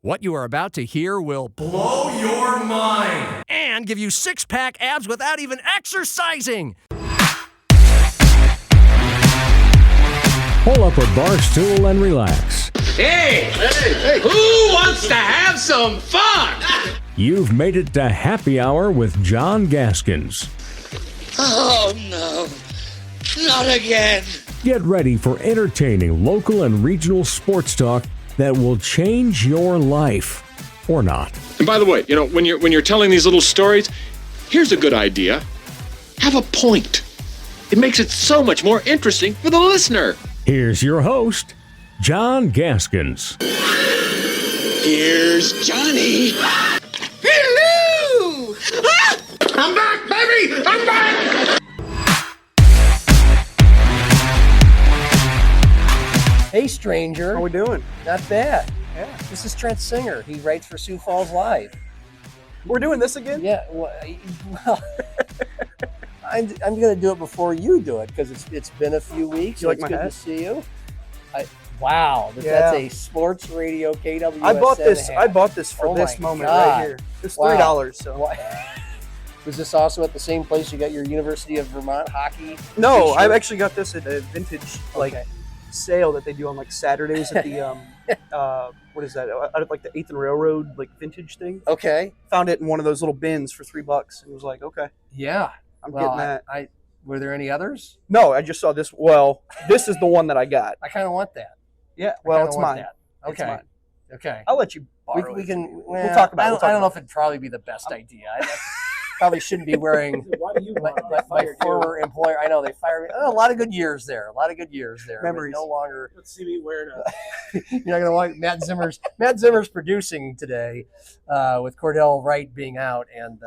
What you are about to hear will blow your mind and give you six-pack abs without even exercising. Pull up a bar stool and relax. Hey, who wants to have some fun? You've made it to Happy Hour with John Gaskins. Oh, no. Not again. Get ready for entertaining local and regional sports talk that will change your life. Or not. And by the way, when you're telling these little stories, here's a good idea. Have a point. It makes it so much more interesting for the listener. Here's your host, John Gaskins. Here's Johnny. Hello! Ah! I'm back, baby! I'm back! Hey, stranger. How we doing? Not bad. Yeah. This is Trent Singer. He writes for Sioux Falls Live. We're doing this again? Yeah. Well, I'm going to do it before you do it because it's been a few weeks. You like it's my good hat? to see you. Wow. That's a sports radio KWSN I bought this. hat. I bought this for Oh this my moment God. right here. It's $3. So Was this also at the same place you got your University of Vermont hockey? no, t-shirt? I've actually got this at a vintage Okay. sale that they do on Saturdays at the what is that? Out of the 8th and Railroad vintage thing. Okay. Found it in one of those little bins for $3 and was like, okay, Yeah. I'm getting that. Were there any others? No, I just saw this. Well, this is the one that I got. I kind of want that. Yeah, I well, kinda it's want mine. that. It's Okay. mine. Okay. I'll let you borrow We it. can. We'll talk about it. I don't know if it'd probably be the best idea. I probably shouldn't be wearing my former employer. I know they fired me. Oh, a lot of good years there. Memories. But no longer. Let's see me wearing You're not gonna want Matt Zimmer's producing today, with Cordell Wright being out, and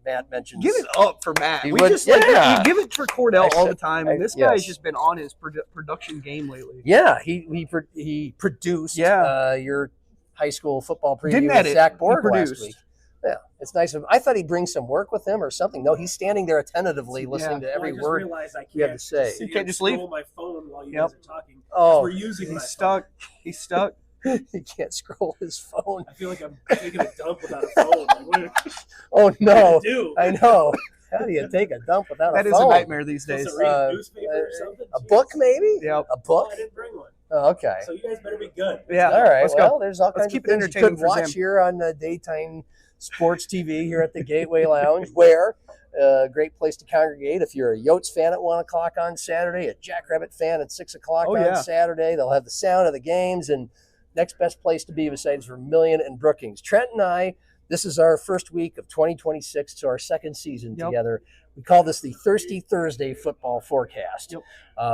Matt mentioned. Give it up for Matt. He We would- just yeah. you give it for Cordell all the time, and this guy's Yes. just been on his production game lately. Yeah, he produced your high school football preview Didn't with edit. Zach He Borg last produced. week. Yeah, it's nice of him. I thought he'd bring some work with him or something. No, he's standing there attentively listening to every word you have to say. You can't just leave. my phone while you Yep. guys are talking. Oh, We're using my He's stuck. He's stuck. he can't scroll his phone. phone. I feel like I'm taking a dump without a phone. Like, what Oh no, do I know. How do you take a dump without That a is phone? a nightmare these days. Supposed to read a newspaper or something? A Jeez. book, maybe? Yep. A book? Oh, I didn't bring one. Oh, okay. So you guys better be good. Yeah. All right. Let's Well, go. there's all kinds keep of it things you entertaining could for watch Zim. here on daytime sports TV here at the Gateway Lounge, where a great place to congregate if you're a Yotes fan at 1 o'clock on Saturday, a Jackrabbit fan at 6 o'clock on Saturday. They'll have the sound of the games, and next best place to be besides Vermilion and Brookings. Trent and I, this is our first week of 2026, so our second season together. We call this the Thirsty Thursday football forecast,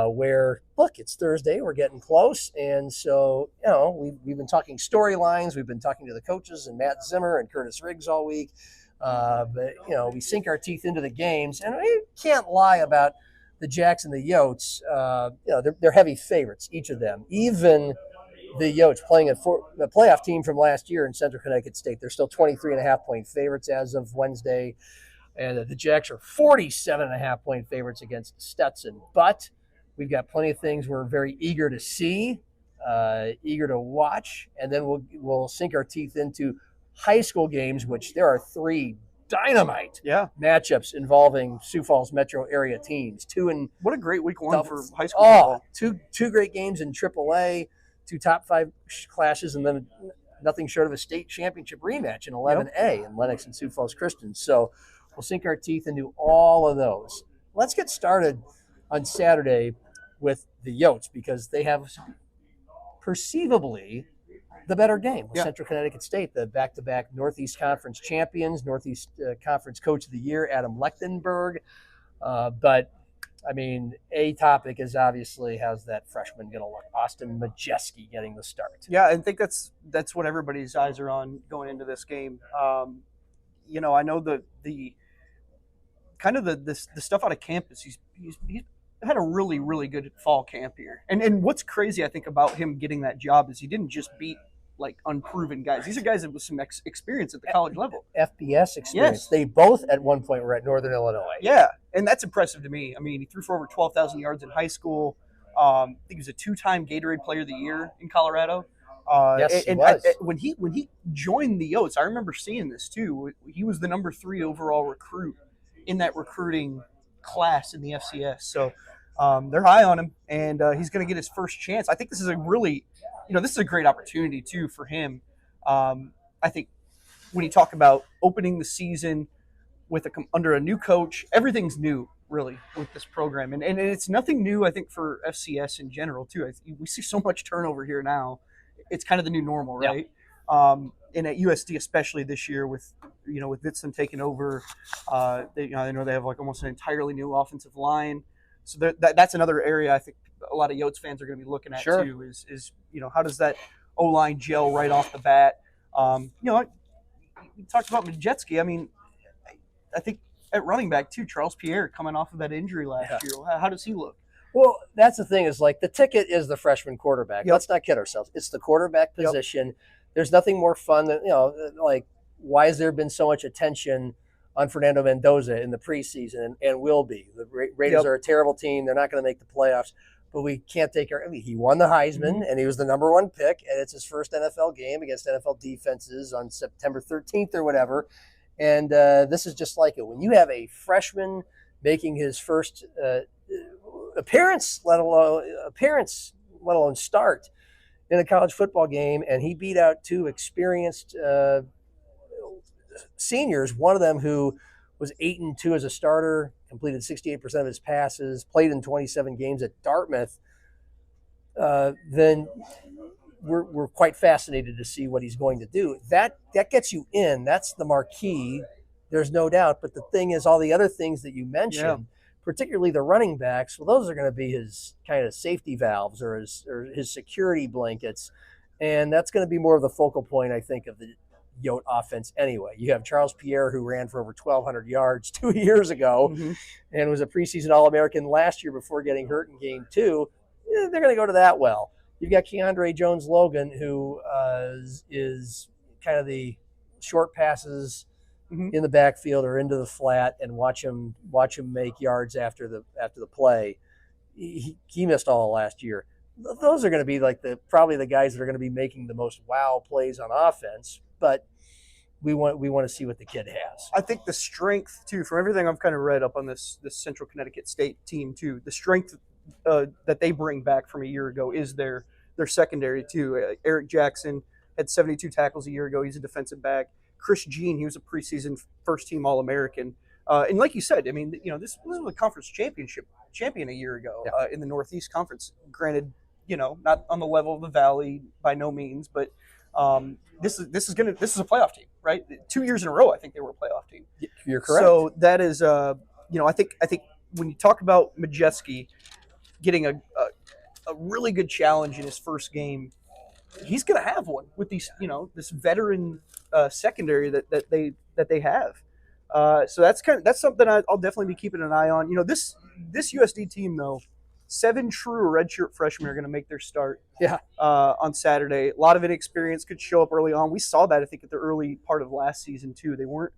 where, look, it's Thursday, we're getting close, and so, we've been talking storylines, we've been talking to the coaches and Matt Zimmer and Curtis Riggs all week, but, we sink our teeth into the games, and we can't lie about the Jacks and the Yotes. They're heavy favorites, each of them, even the Yotes playing the playoff team from last year in Central Connecticut State. They're still 23.5-point favorites as of Wednesday. And the Jacks are 47.5-point favorites against Stetson. But we've got plenty of things we're very eager to see, eager to watch. And then we'll sink our teeth into high school games, which there are 3 dynamite matchups involving Sioux Falls metro area teams. What a great week 1 for high school football. Two great games in AAA, 2 top 5 classes, and then nothing short of a state championship rematch in 11A in Lenox and Sioux Falls Christian. So we'll sink our teeth into all of those. Let's get started on Saturday with the Yotes because they have perceivably the better game with Central Connecticut State, the back-to-back Northeast Conference champions, Northeast Conference Coach of the Year, Adam Lechtenberg. But, I mean, a topic is obviously how's that freshman going to look? Austin Majeski getting the start. Yeah, I think that's what everybody's eyes are on going into this game. I know the kind of the stuff out of campus. He's had a really, really good fall camp here. And what's crazy, I think, about him getting that job is he didn't just beat unproven guys. These are guys with some experience at the college level. FBS experience. Yes. They both at one point were at Northern Illinois. Yeah, and that's impressive to me. I mean, he threw for over 12,000 yards in high school. I think he was a 2-time Gatorade Player of the Year in Colorado. Yes, he and was. when he joined the Yotes, I remember seeing this too. He was the number 3 overall recruit in that recruiting class in the FCS. So they're high on him, and he's going to get his first chance. I think this is a really, this is a great opportunity too for him. I think when you talk about opening the season with under a new coach, everything's new really with this program, and it's nothing new. I think for FCS in general too. We see so much turnover here now. It's kind of the new normal, right? Yeah. And at USD, especially this year, with Vitzman taking over, I know they have like almost an entirely new offensive line. So that's another area I think a lot of Yotes fans are going to be looking at too. Is how does that O-line gel right off the bat? We talked about Majewski. I mean, I think at running back too, Charles Pierre coming off of that injury last year. How does he look? Well, that's the thing is like the ticket is the freshman quarterback. Yep. Let's not kid ourselves. It's the quarterback position. Yep. There's nothing more fun than, like why has there been so much attention on Fernando Mendoza in the preseason and will be? The Raiders are a terrible team. They're not going to make the playoffs, but we can't take he won the Heisman and he was the number 1 pick, and it's his first NFL game against NFL defenses on September 13th or whatever. And this is just like it. When you have a freshman making his first appearance, let alone start in a college football game, and he beat out 2 experienced seniors, one of them who was 8-2 as a starter, completed 68% of his passes, played in 27 games at Dartmouth, then we're quite fascinated to see what he's going to do. That gets you in. That's the marquee. There's no doubt. But the thing is, all the other things that you mentioned, particularly the running backs, well, those are going to be his kind of safety valves or his security blankets. And that's going to be more of the focal point, I think, of the Yote offense anyway. You have Charles Pierre, who ran for over 1,200 yards 2 years ago and was a preseason All-American last year before getting hurt in game 2. They're going to go to that well. You've got Keandre Jones-Logan, who is kind of the short passes in the backfield or into the flat, and watch him make yards after the play. He missed all last year. Those are going to be like probably the guys that are going to be making the most wow plays on offense. But we want to see what the kid has. I think the strength too, from everything I've kind of read up on this Central Connecticut State team too, the strength that they bring back from a year ago is their secondary too. Eric Jackson had 72 tackles a year ago. He's a defensive back. Chris Jean, he was a preseason first-team All-American. And like you said, I mean, this was a conference champion a year ago in the Northeast Conference. Granted, not on the level of the Valley by no means, but this is a playoff team, right? 2 years in a row, I think they were a playoff team. You're correct. So that is, I think when you talk about Majewski getting a really good challenge in his first game, he's going to have one with these, this veteran secondary that they have. So that's something I'll definitely be keeping an eye on. This USD team though, 7 true redshirt freshmen are going to make their start on Saturday. A lot of inexperience could show up early on. We saw that, I think, at the early part of last season, too. They weren't,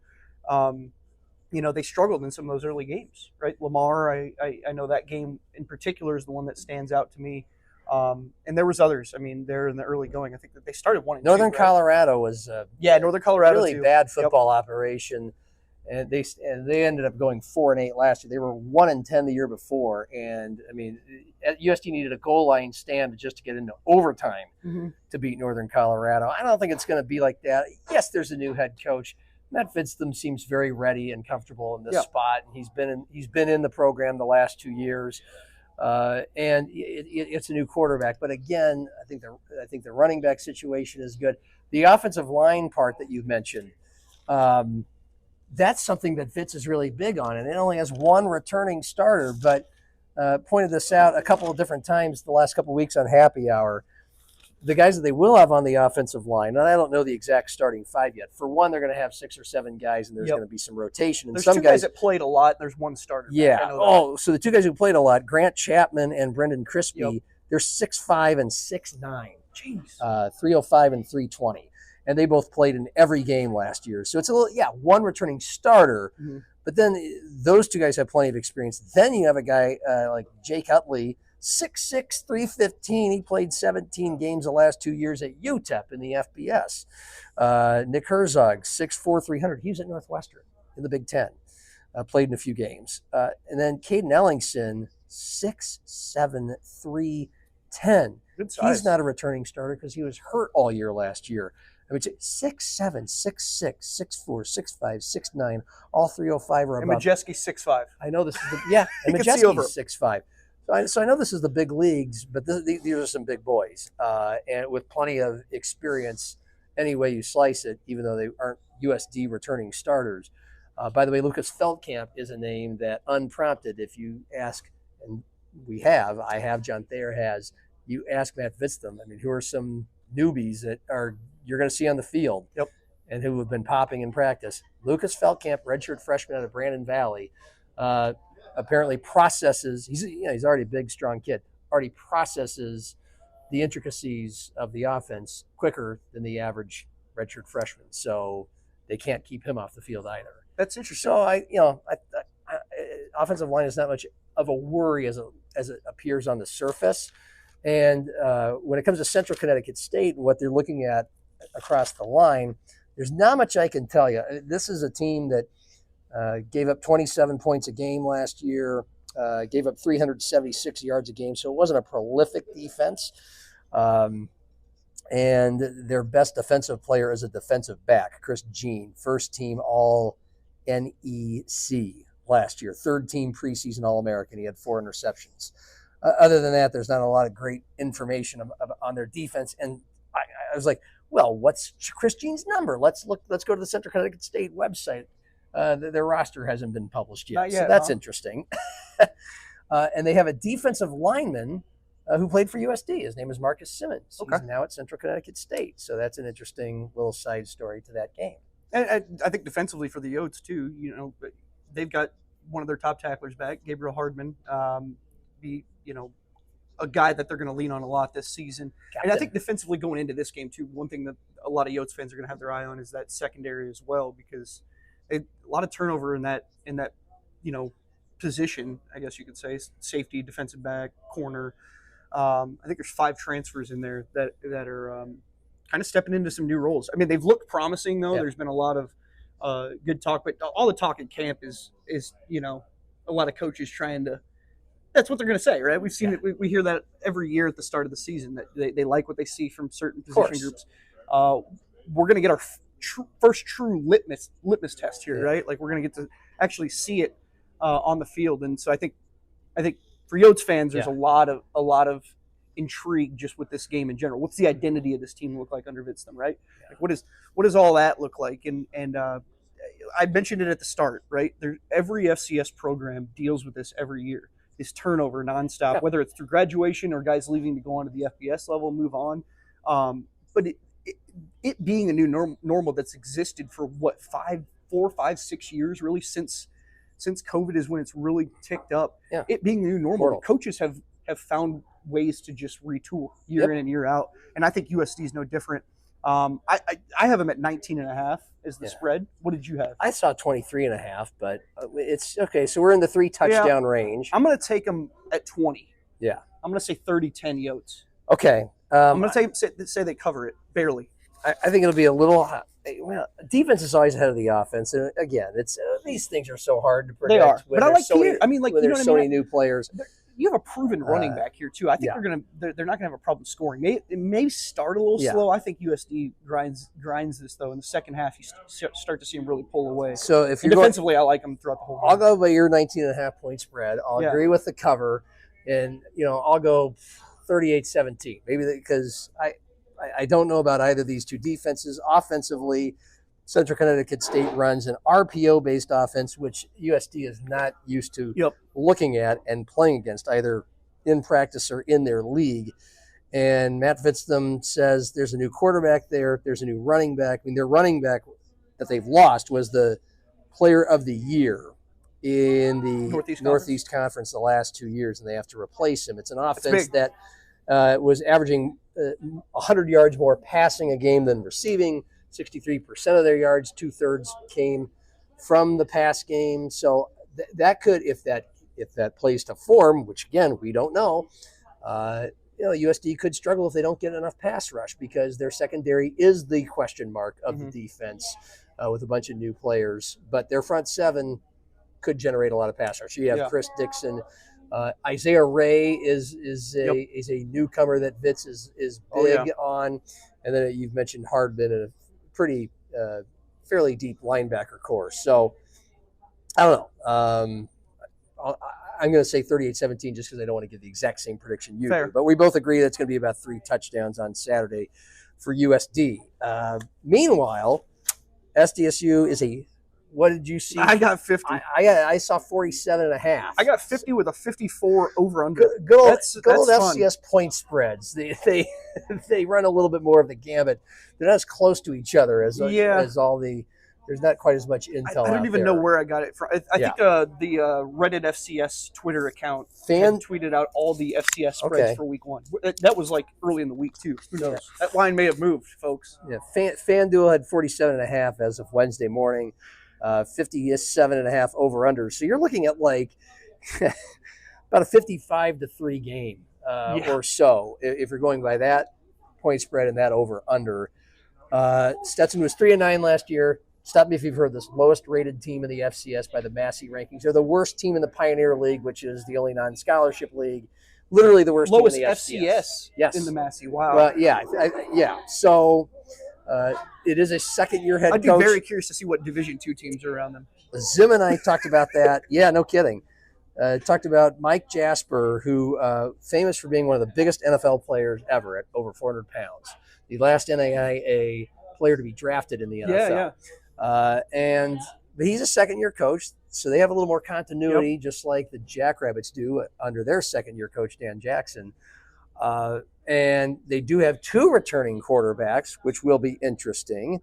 they struggled in some of those early games, right? Lamar, I know that game in particular is the one that stands out to me. And there was others. I mean, they're in the early going. I think that they started 1-2. Northern Colorado was Northern Colorado really too. Bad football operation. And they ended up going 4-8 last year. They were 1-10 the year before, and I mean, USD needed a goal line stand just to get into overtime to beat Northern Colorado. I don't think it's going to be like that. Yes, there's a new head coach. Matt Fitztham seems very ready and comfortable in this spot, and he's been in the program the last 2 years, and it's a new quarterback. But again, I think the running back situation is good. The offensive line part that you mentioned. That's something that Fitz is really big on, and it only has one returning starter, but pointed this out a couple of different times the last couple of weeks on Happy Hour. The guys that they will have on the offensive line, and I don't know the exact starting 5 yet. For one, they're going to have 6 or 7 guys, and there's going to be some rotation. And there's some 2 guys that played a lot, and there's 1 starter. Yeah. So the 2 guys who played a lot, Grant Chapman and Brendan Crispy, they're 6'5" and 6'9". Jeez. 305 and 320. And they both played in every game last year. So it's a little, one returning starter. But then those 2 guys have plenty of experience. Then you have a guy like Jake Utley, 6'6", 315. He played 17 games the last 2 years at UTEP in the FBS. Nick Herzog, 6'4", 300. He was at Northwestern in the Big Ten. Played in a few games. And then Caden Ellingson, 6'7", 310. Good size. He's not a returning starter because he was hurt all year last year. I mean, 6'7", 6'6", 6'4", 6'5", 6'9", all 305 or And above. Majeski's 6'5". I know this is and You can see over Majeski's 6'5". So I know this is the big leagues, but these are some big boys, and with plenty of experience any way you slice it, even though they aren't USD returning starters. By the way, Lucas Feldkamp is a name that unprompted, if you ask, and I have, John Thayer has, you ask Matt Vitztham, I mean, who are some newbies that you're going to see on the field and who have been popping in practice? Lucas Feldkamp, redshirt freshman out of Brandon Valley, apparently processes, he's already a big, strong kid, already processes the intricacies of the offense quicker than the average redshirt freshman. So they can't keep him off the field either. That's interesting. So offensive line is not much of a worry as it appears on the surface. And when it comes to Central Connecticut State and what they're looking at across the line, there's not much I can tell you. This is a team that gave up 27 points a game last year, gave up 376 yards a game, so it wasn't a prolific defense. And their best defensive player is a defensive back, Chris Jean, first team All-NEC last year, third team preseason All-American. He had 4 interceptions. Other than that, there's not a lot of great information on their defense. And I was like, well, what's Chris Jean's number? Let's go to the Central Connecticut State website. Their roster hasn't been published yet, so that's interesting. And they have a defensive lineman who played for USD. His name is Marcus Simmons. Okay. He's now at Central Connecticut State, so that's an interesting little side story to that game. And I think defensively for the Yotes too, they've got one of their top tacklers back, Gabriel Hardman, a guy that they're going to lean on a lot this season. Captain. And I think defensively going into this game too, one thing that a lot of Yotes fans are going to have their eye on is that secondary as well, because a lot of turnover in that position, I guess you could say, safety, defensive back, corner. I think there's 5 transfers in there that are kind of stepping into some new roles. I mean, they've looked promising though. Yeah. There's been a lot of good talk, but all the talk in camp is a lot of coaches trying to. That's what they're going to say, right? We've seen it. We hear that every year at the start of the season, that they like what they see from certain position groups. We're going to get our first true litmus test here, right? Like we're going to get to actually see it on the field. And so I think for Yotes fans, there's a lot of intrigue just with this game in general. What's the identity of this team look like under Vitztham, right? Yeah. Like what does all that look like? And I mentioned it at the start, right? Every FCS program deals with this every year. This turnover nonstop, whether it's through graduation or guys leaving to go on to the FBS level, move on. But it being a new normal that's existed for 4, 5, 6 years, really since COVID is when it's really ticked up. Yeah. It being the new normal, coaches have found ways to just retool year in and year out. And I think USD is no different. I have them at 19.5 as the spread. What did you have? I saw 23.5, but it's okay. So we're in the 3 touchdown range. I'm going to take them at 20. Yeah. I'm going to say 30-10 Yotes. Okay. I'm going to say they cover it barely. I think it'll be a little. Well, defense is always ahead of the offense, and again, it's these things are so hard to predict. They are, but I like Peter. I mean, like when there's so many new players. You have a proven running back here too. I think they're not gonna have a problem scoring. It may start a little slow. I think USD grinds this though. In the second half, you start to see them really pull away. So if you're defensively, I like them throughout the whole game. I'll go by your 19.5 point spread. I'll agree with the cover, and I'll go 38-17. Maybe because I don't know about either of these two defenses. Offensively, Central Connecticut State runs an RPO-based offense, which USD is not used to looking at and playing against, either in practice or in their league. And Matt Vitztham says there's a new quarterback there. There's a new running back. I mean, their running back that they've lost was the player of the year in the Northeast Conference the last 2 years, and they have to replace him. It's an offense that was averaging 100 yards more passing a game than receiving. 63% of their yards, 2/3 came from the pass game. So that could, if if that plays to form, which again we don't know, USD could struggle if they don't get enough pass rush because their secondary is the question mark of the defense with a bunch of new players. But their front seven could generate a lot of pass rush. You have Chris Dixon. Isaiah Ray is a newcomer that Vitz is big on. And then you've mentioned Hardman and a pretty fairly deep linebacker core. So I don't know. I'm going to say 38-17 just because I don't want to give the exact same prediction you do. But we both agree that it's going to be about 3 touchdowns on Saturday for USD. Meanwhile, SDSU is what did you see? I got 50. I saw 47.5. I got 50 with a 54 over-under. Good old fun. FCS point spreads. They run a little bit more of the gambit. They're not as close to each other as all the – there's not quite as much intel. I don't even know where I got it from. I think the Reddit FCS Twitter account tweeted out all the FCS spreads for week 1. That was like early in the week too. Who knows? That line may have moved, folks. Yeah, FanDuel had 47.5 as of Wednesday morning. 57.5 over under. So you're looking at like about a 55-3 game or so if you're going by that point spread and that over under. Stetson was 3-9 last year. Stop me if you've heard this. Lowest rated team in the FCS by the Massey rankings. They're the worst team in the Pioneer League, which is the only non-scholarship league. Literally the worst lowest team in the FCS in the Massey. Wow. Well, So it is a second-year head coach. I'd be very curious to see what Division II teams are around them. Zim and I talked about that. Yeah, no kidding. Talked about Mike Jasper, who famous for being one of the biggest NFL players ever at over 400 pounds. The last NAIA player to be drafted in the NFL. But he's a second-year coach, so they have a little more continuity, just like the Jackrabbits do under their second-year coach, Dan Jackson. And they do have 2 returning quarterbacks, which will be interesting.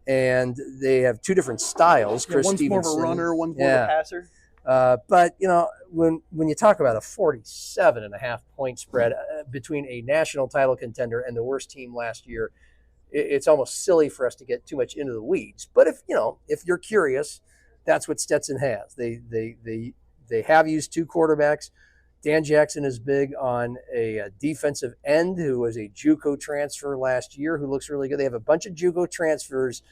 And they have 2 different styles. Chris one's Stevenson, more of a runner, one's more of a passer. But, when you talk about a 47.5 point spread between a national title contender and the worst team last year, it's almost silly for us to get too much into the weeds. But if you're curious, that's what Stetson has. They have used 2 quarterbacks. Dan Jackson is big on a defensive end who was a JUCO transfer last year who looks really good. They have a bunch of JUCO transfers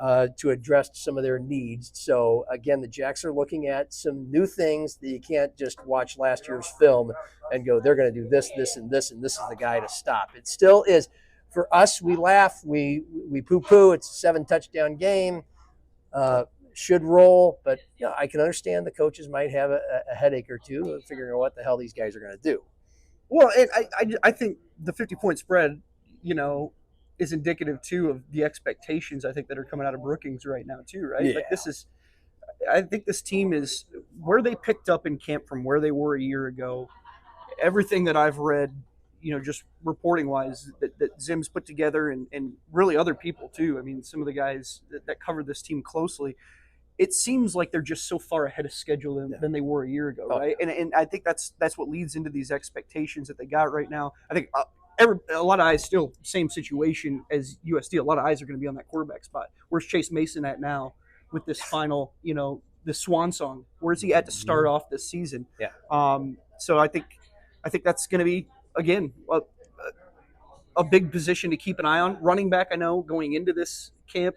to address some of their needs. So, again, the Jacks are looking at some new things that you can't just watch last year's film and go, they're going to do this, this, and this, and this is the guy to stop. It still is. For us, we laugh, we poo-poo. It's a 7-touchdown game. Should roll, but I can understand the coaches might have a headache or two of figuring out what the hell these guys are going to do. Well, I think the 50-point spread, is indicative too of the expectations I think that are coming out of Brookings right now too, right? Yeah. Like I think this team is where they picked up in camp from where they were a year ago. Everything that I've read, just reporting wise that Zim's put together and really other people too. I mean, some of the guys that cover this team closely, it seems like they're just so far ahead of schedule than they were a year ago, right? And I think that's what leads into these expectations that they got right now. I think a lot of eyes still same situation as USD. A lot of eyes are going to be on that quarterback spot. Where's Chase Mason at now with this final, the swan song? Where's he at to start off this season? Yeah. So I think that's going to be, again, a big position to keep an eye on. Running back, I know, going into this camp,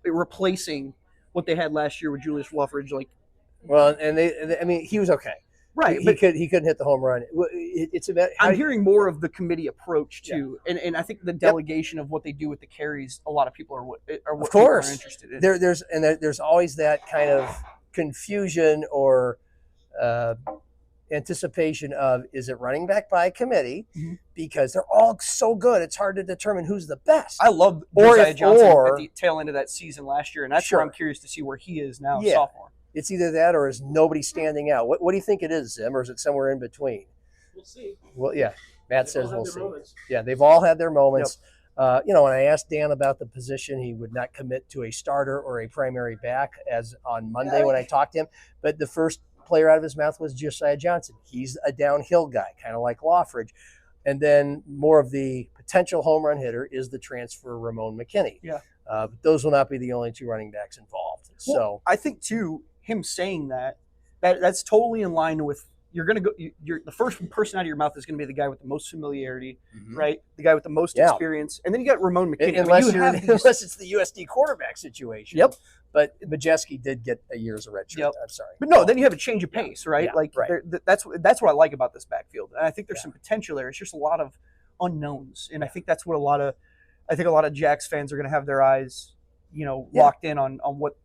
replacing what they had last year with Julius Wolfridge, he was okay. Right, he couldn't hit the home run. It's about. I'm hearing more of the committee approach too, and I think the delegation of what they do with the carries. A lot of people are what of course people are interested in. There's always that kind of confusion or anticipation of, is it running back by committee? Mm-hmm. Because they're all so good, it's hard to determine who's the best. I love Josiah Johnson at the tail end of that season last year, and that's where I'm curious to see where he is now, sophomore. It's either that or is nobody standing out. What do you think it is, Zim, or is it somewhere in between? We'll see. Well, yeah, Matt says we'll see. Moments. Yeah, they've all had their moments. Yep. When I asked Dan about the position, he would not commit to a starter or a primary back as on Monday when I talked to him. But the first player out of his mouth was Josiah Johnson. He's a downhill guy, kind of like Loffridge. And then more of the potential home run hitter is the transfer Ramon McKinney. Yeah. But those will not be the only 2 running backs involved. So Well, I think too, him saying that's totally in line with you're going to go. You're the first person out of your mouth is going to be the guy with the most familiarity, right? The guy with the most experience, and then you got Ramon McKinney. Unless it's the USD quarterback situation. Yep. But Majeski did get a year's of red shirt. Yep. I'm sorry. But no, then you have a change of pace, right? Yeah, like right. That's what I like about this backfield. And I think there's some potential there. It's just a lot of unknowns, and I think that's what a lot of Jacks fans are going to have their eyes, locked in on what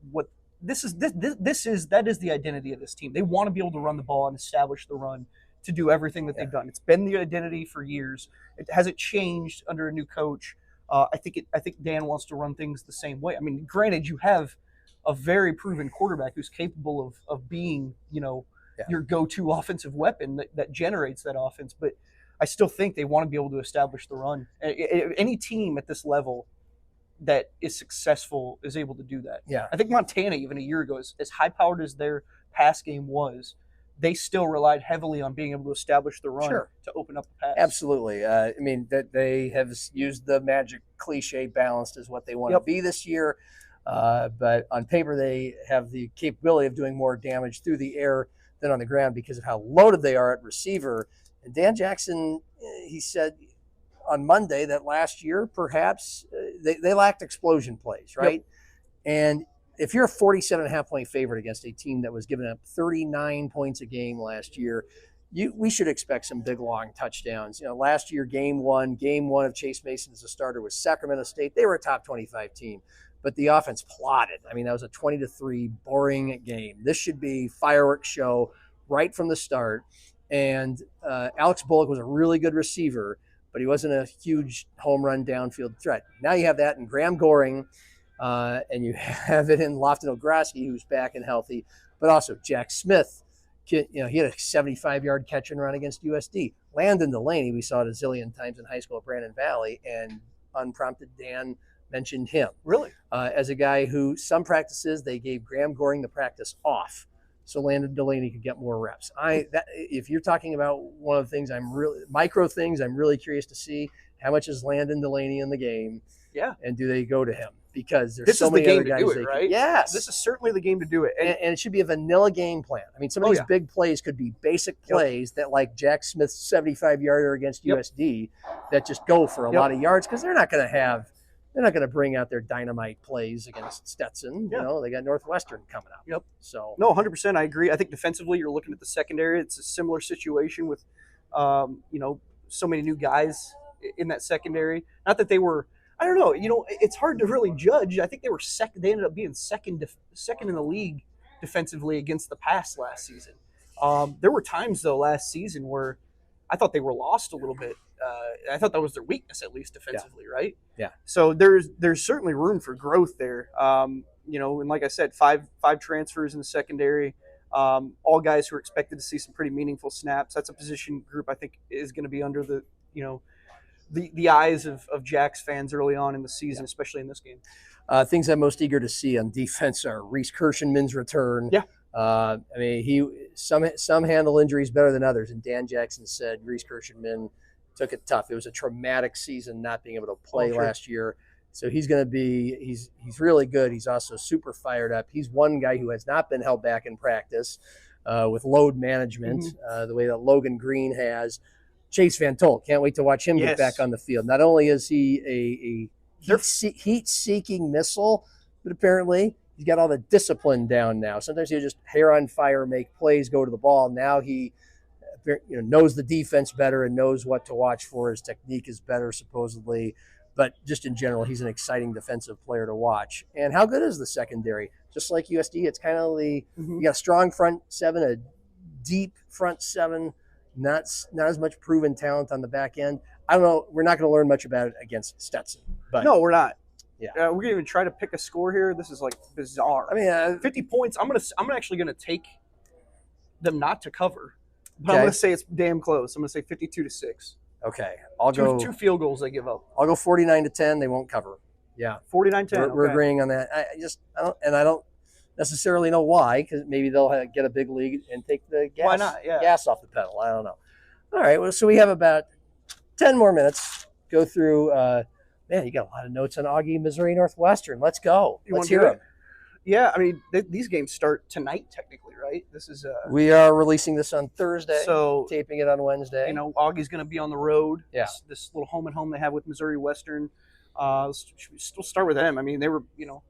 this is. That is the identity of this team. They want to be able to run the ball and establish the run to do everything that they've done. It's been the identity for years. It hasn't changed under a new coach. I think Dan wants to run things the same way. I mean, granted, you have a very proven quarterback who's capable of being, your go-to offensive weapon that generates that offense. But I still think they want to be able to establish the run. Any team at this level that is successful is able to do that. Yeah. I think Montana, even a year ago, as high-powered as their pass game was, they still relied heavily on being able to establish the run to open up the pass. Absolutely. I mean, that they have used the magic cliche balanced is what they want to be this year. But on paper, they have the capability of doing more damage through the air than on the ground because of how loaded they are at receiver. And Dan Jackson, he said on Monday that last year, perhaps they lacked explosion plays, right? Yep. And if you're a 47.5-point favorite against a team that was giving up 39 points a game last year, we should expect some big, long touchdowns. Last year, game one of Chase Mason as a starter was Sacramento State. They were a top 25 team. But the offense plotted. I mean, that was a 20-3 boring game. This should be fireworks show right from the start. And Alex Bullock was a really good receiver, but he wasn't a huge home run downfield threat. Now you have that in Graham Goring, and you have it in Lofton Ogroski, who's back and healthy, but also Jack Smith. He had a 75-yard catch and run against USD. Landon Delaney, we saw it a zillion times in high school at Brandon Valley, and unprompted Dan mentioned him. Really? As a guy who some practices they gave Graham Goring the practice off so Landon Delaney could get more reps. If you're talking about one of the things I'm really curious to see, how much is Landon Delaney in the game? Yeah. And do they go to him? Because there's this so is the many game other guys to do it, right? Yes. This is certainly the game to do it. And it should be a vanilla game plan. I mean, some of these big plays could be basic plays that like Jack Smith's 75-yarder against USD that just go for a lot of yards because they're not going to bring out their dynamite plays against Stetson. They got Northwestern coming up. Yep. So no, 100%. I agree. I think defensively, you're looking at the secondary. It's a similar situation with, so many new guys in that secondary. Not that they were. I don't know. It's hard to really judge. I think they were second. They ended up being second in the league defensively against the pass last season. There were times though last season where I thought they were lost a little bit. I thought that was their weakness, at least defensively, right? Yeah. So there's certainly room for growth there. And like I said, five transfers in the secondary, all guys who are expected to see some pretty meaningful snaps. That's a position group I think is going to be under the eyes of Jacks fans early on in the season, especially in this game. Things I'm most eager to see on defense are Reese Kirschenman's return. Yeah. I mean, some handle injuries better than others, and Dan Jackson said Reese Kirschenman took it tough. It was a traumatic season not being able to play last year. So he's going to be he's really good. He's also super fired up. He's one guy who has not been held back in practice with load management, the way that Logan Green has. Chase Van Tol, can't wait to watch him get back on the field. Not only is he a heat-seeking missile, but apparently he's got all the discipline down now. Sometimes he'll just hair on fire, make plays, go to the ball. Now he knows the defense better and knows what to watch for. His technique is better, supposedly. But just in general, he's an exciting defensive player to watch. And how good is the secondary? Just like USD, it's kind of you got a strong front seven, a deep front seven, not as much proven talent on the back end. I don't know. We're not going to learn much about it against Stetson. But no, we're not. Yeah, we're going to even try to pick a score here. This is like bizarre. I mean, 50 points. I'm actually going to take them not to cover. But I'm going to say it's damn close. I'm going to say 52-6. Okay. I'll go two field goals they give up. I'll go 49-10. They won't cover. Yeah. 49-10. We're agreeing on that. I don't necessarily know why, because maybe they'll get a big lead and take the gas, why not? Yeah. gas off the pedal. I don't know. All right. Well, so we have about 10 more minutes. Go through. Man, you got a lot of notes on Augie, Missouri Northwestern. Let's go. Let's hear them. Yeah, I mean, these games start tonight, technically, right? This is We are releasing this on Thursday, so taping it on Wednesday. you know, Augie's going to be on the road. Yeah. This little home and home they have with Missouri Western. Should we still start with them? I mean, they were, you know,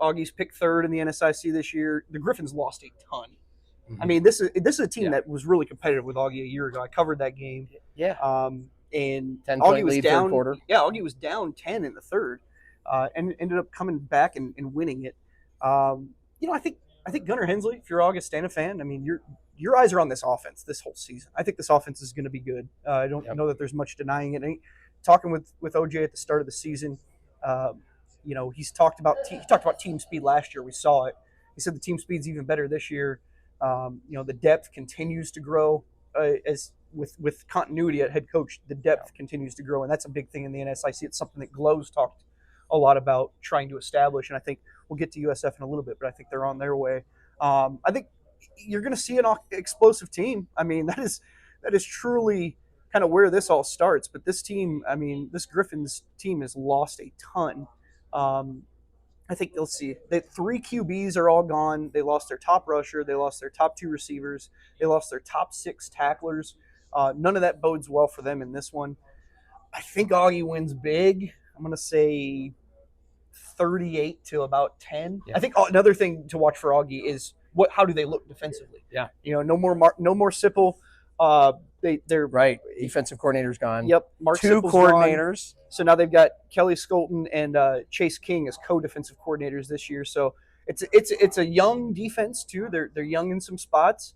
Augie's picked third in the NSIC this year. The Griffins lost a ton. Mm-hmm. I mean, this is a team that was really competitive with Augie a year ago. I covered that game. Yeah. And 10-point Augie was lead, down. third quarter. Yeah, Augie was down 10 in the third, and ended up coming back and winning it. You know, I think Gunnar Hensley, if you're an Augustana fan, I mean, your eyes are on this offense this whole season. I think this offense is going to be good. I don't know that there's much denying it. Talking with OJ at the start of the season, you know, he talked about team speed last year. We saw it. He said the team speed's even better this year. You know, the depth continues to grow as with continuity at head coach. The depth continues to grow, and that's a big thing in the NSIC. It's something that Glow's talked a lot about trying to establish, and I think we'll get to USF in a little bit, but I think they're on their way. I think you're going to see an explosive team. I mean, that is truly kind of where this all starts. But this team, I mean, this Griffins team has lost a ton. I think they'll see that 3 QBs are all gone. They lost their top rusher. They lost their top 2 receivers. They lost their top 6 tacklers. None of that bodes well for them in this one. I think Augie wins big. I'm going to say 38 to about 10. Yeah. I think another thing to watch for Augie is how do they look defensively? Yeah. You know, no more Sipple. They're right. Defensive coordinator's gone. Yep. Mark 2 Sipple's coordinators. gone. So now they've got Kelly Skolton and Chase King as co-defensive coordinators this year. So it's a young defense too. They're young in some spots.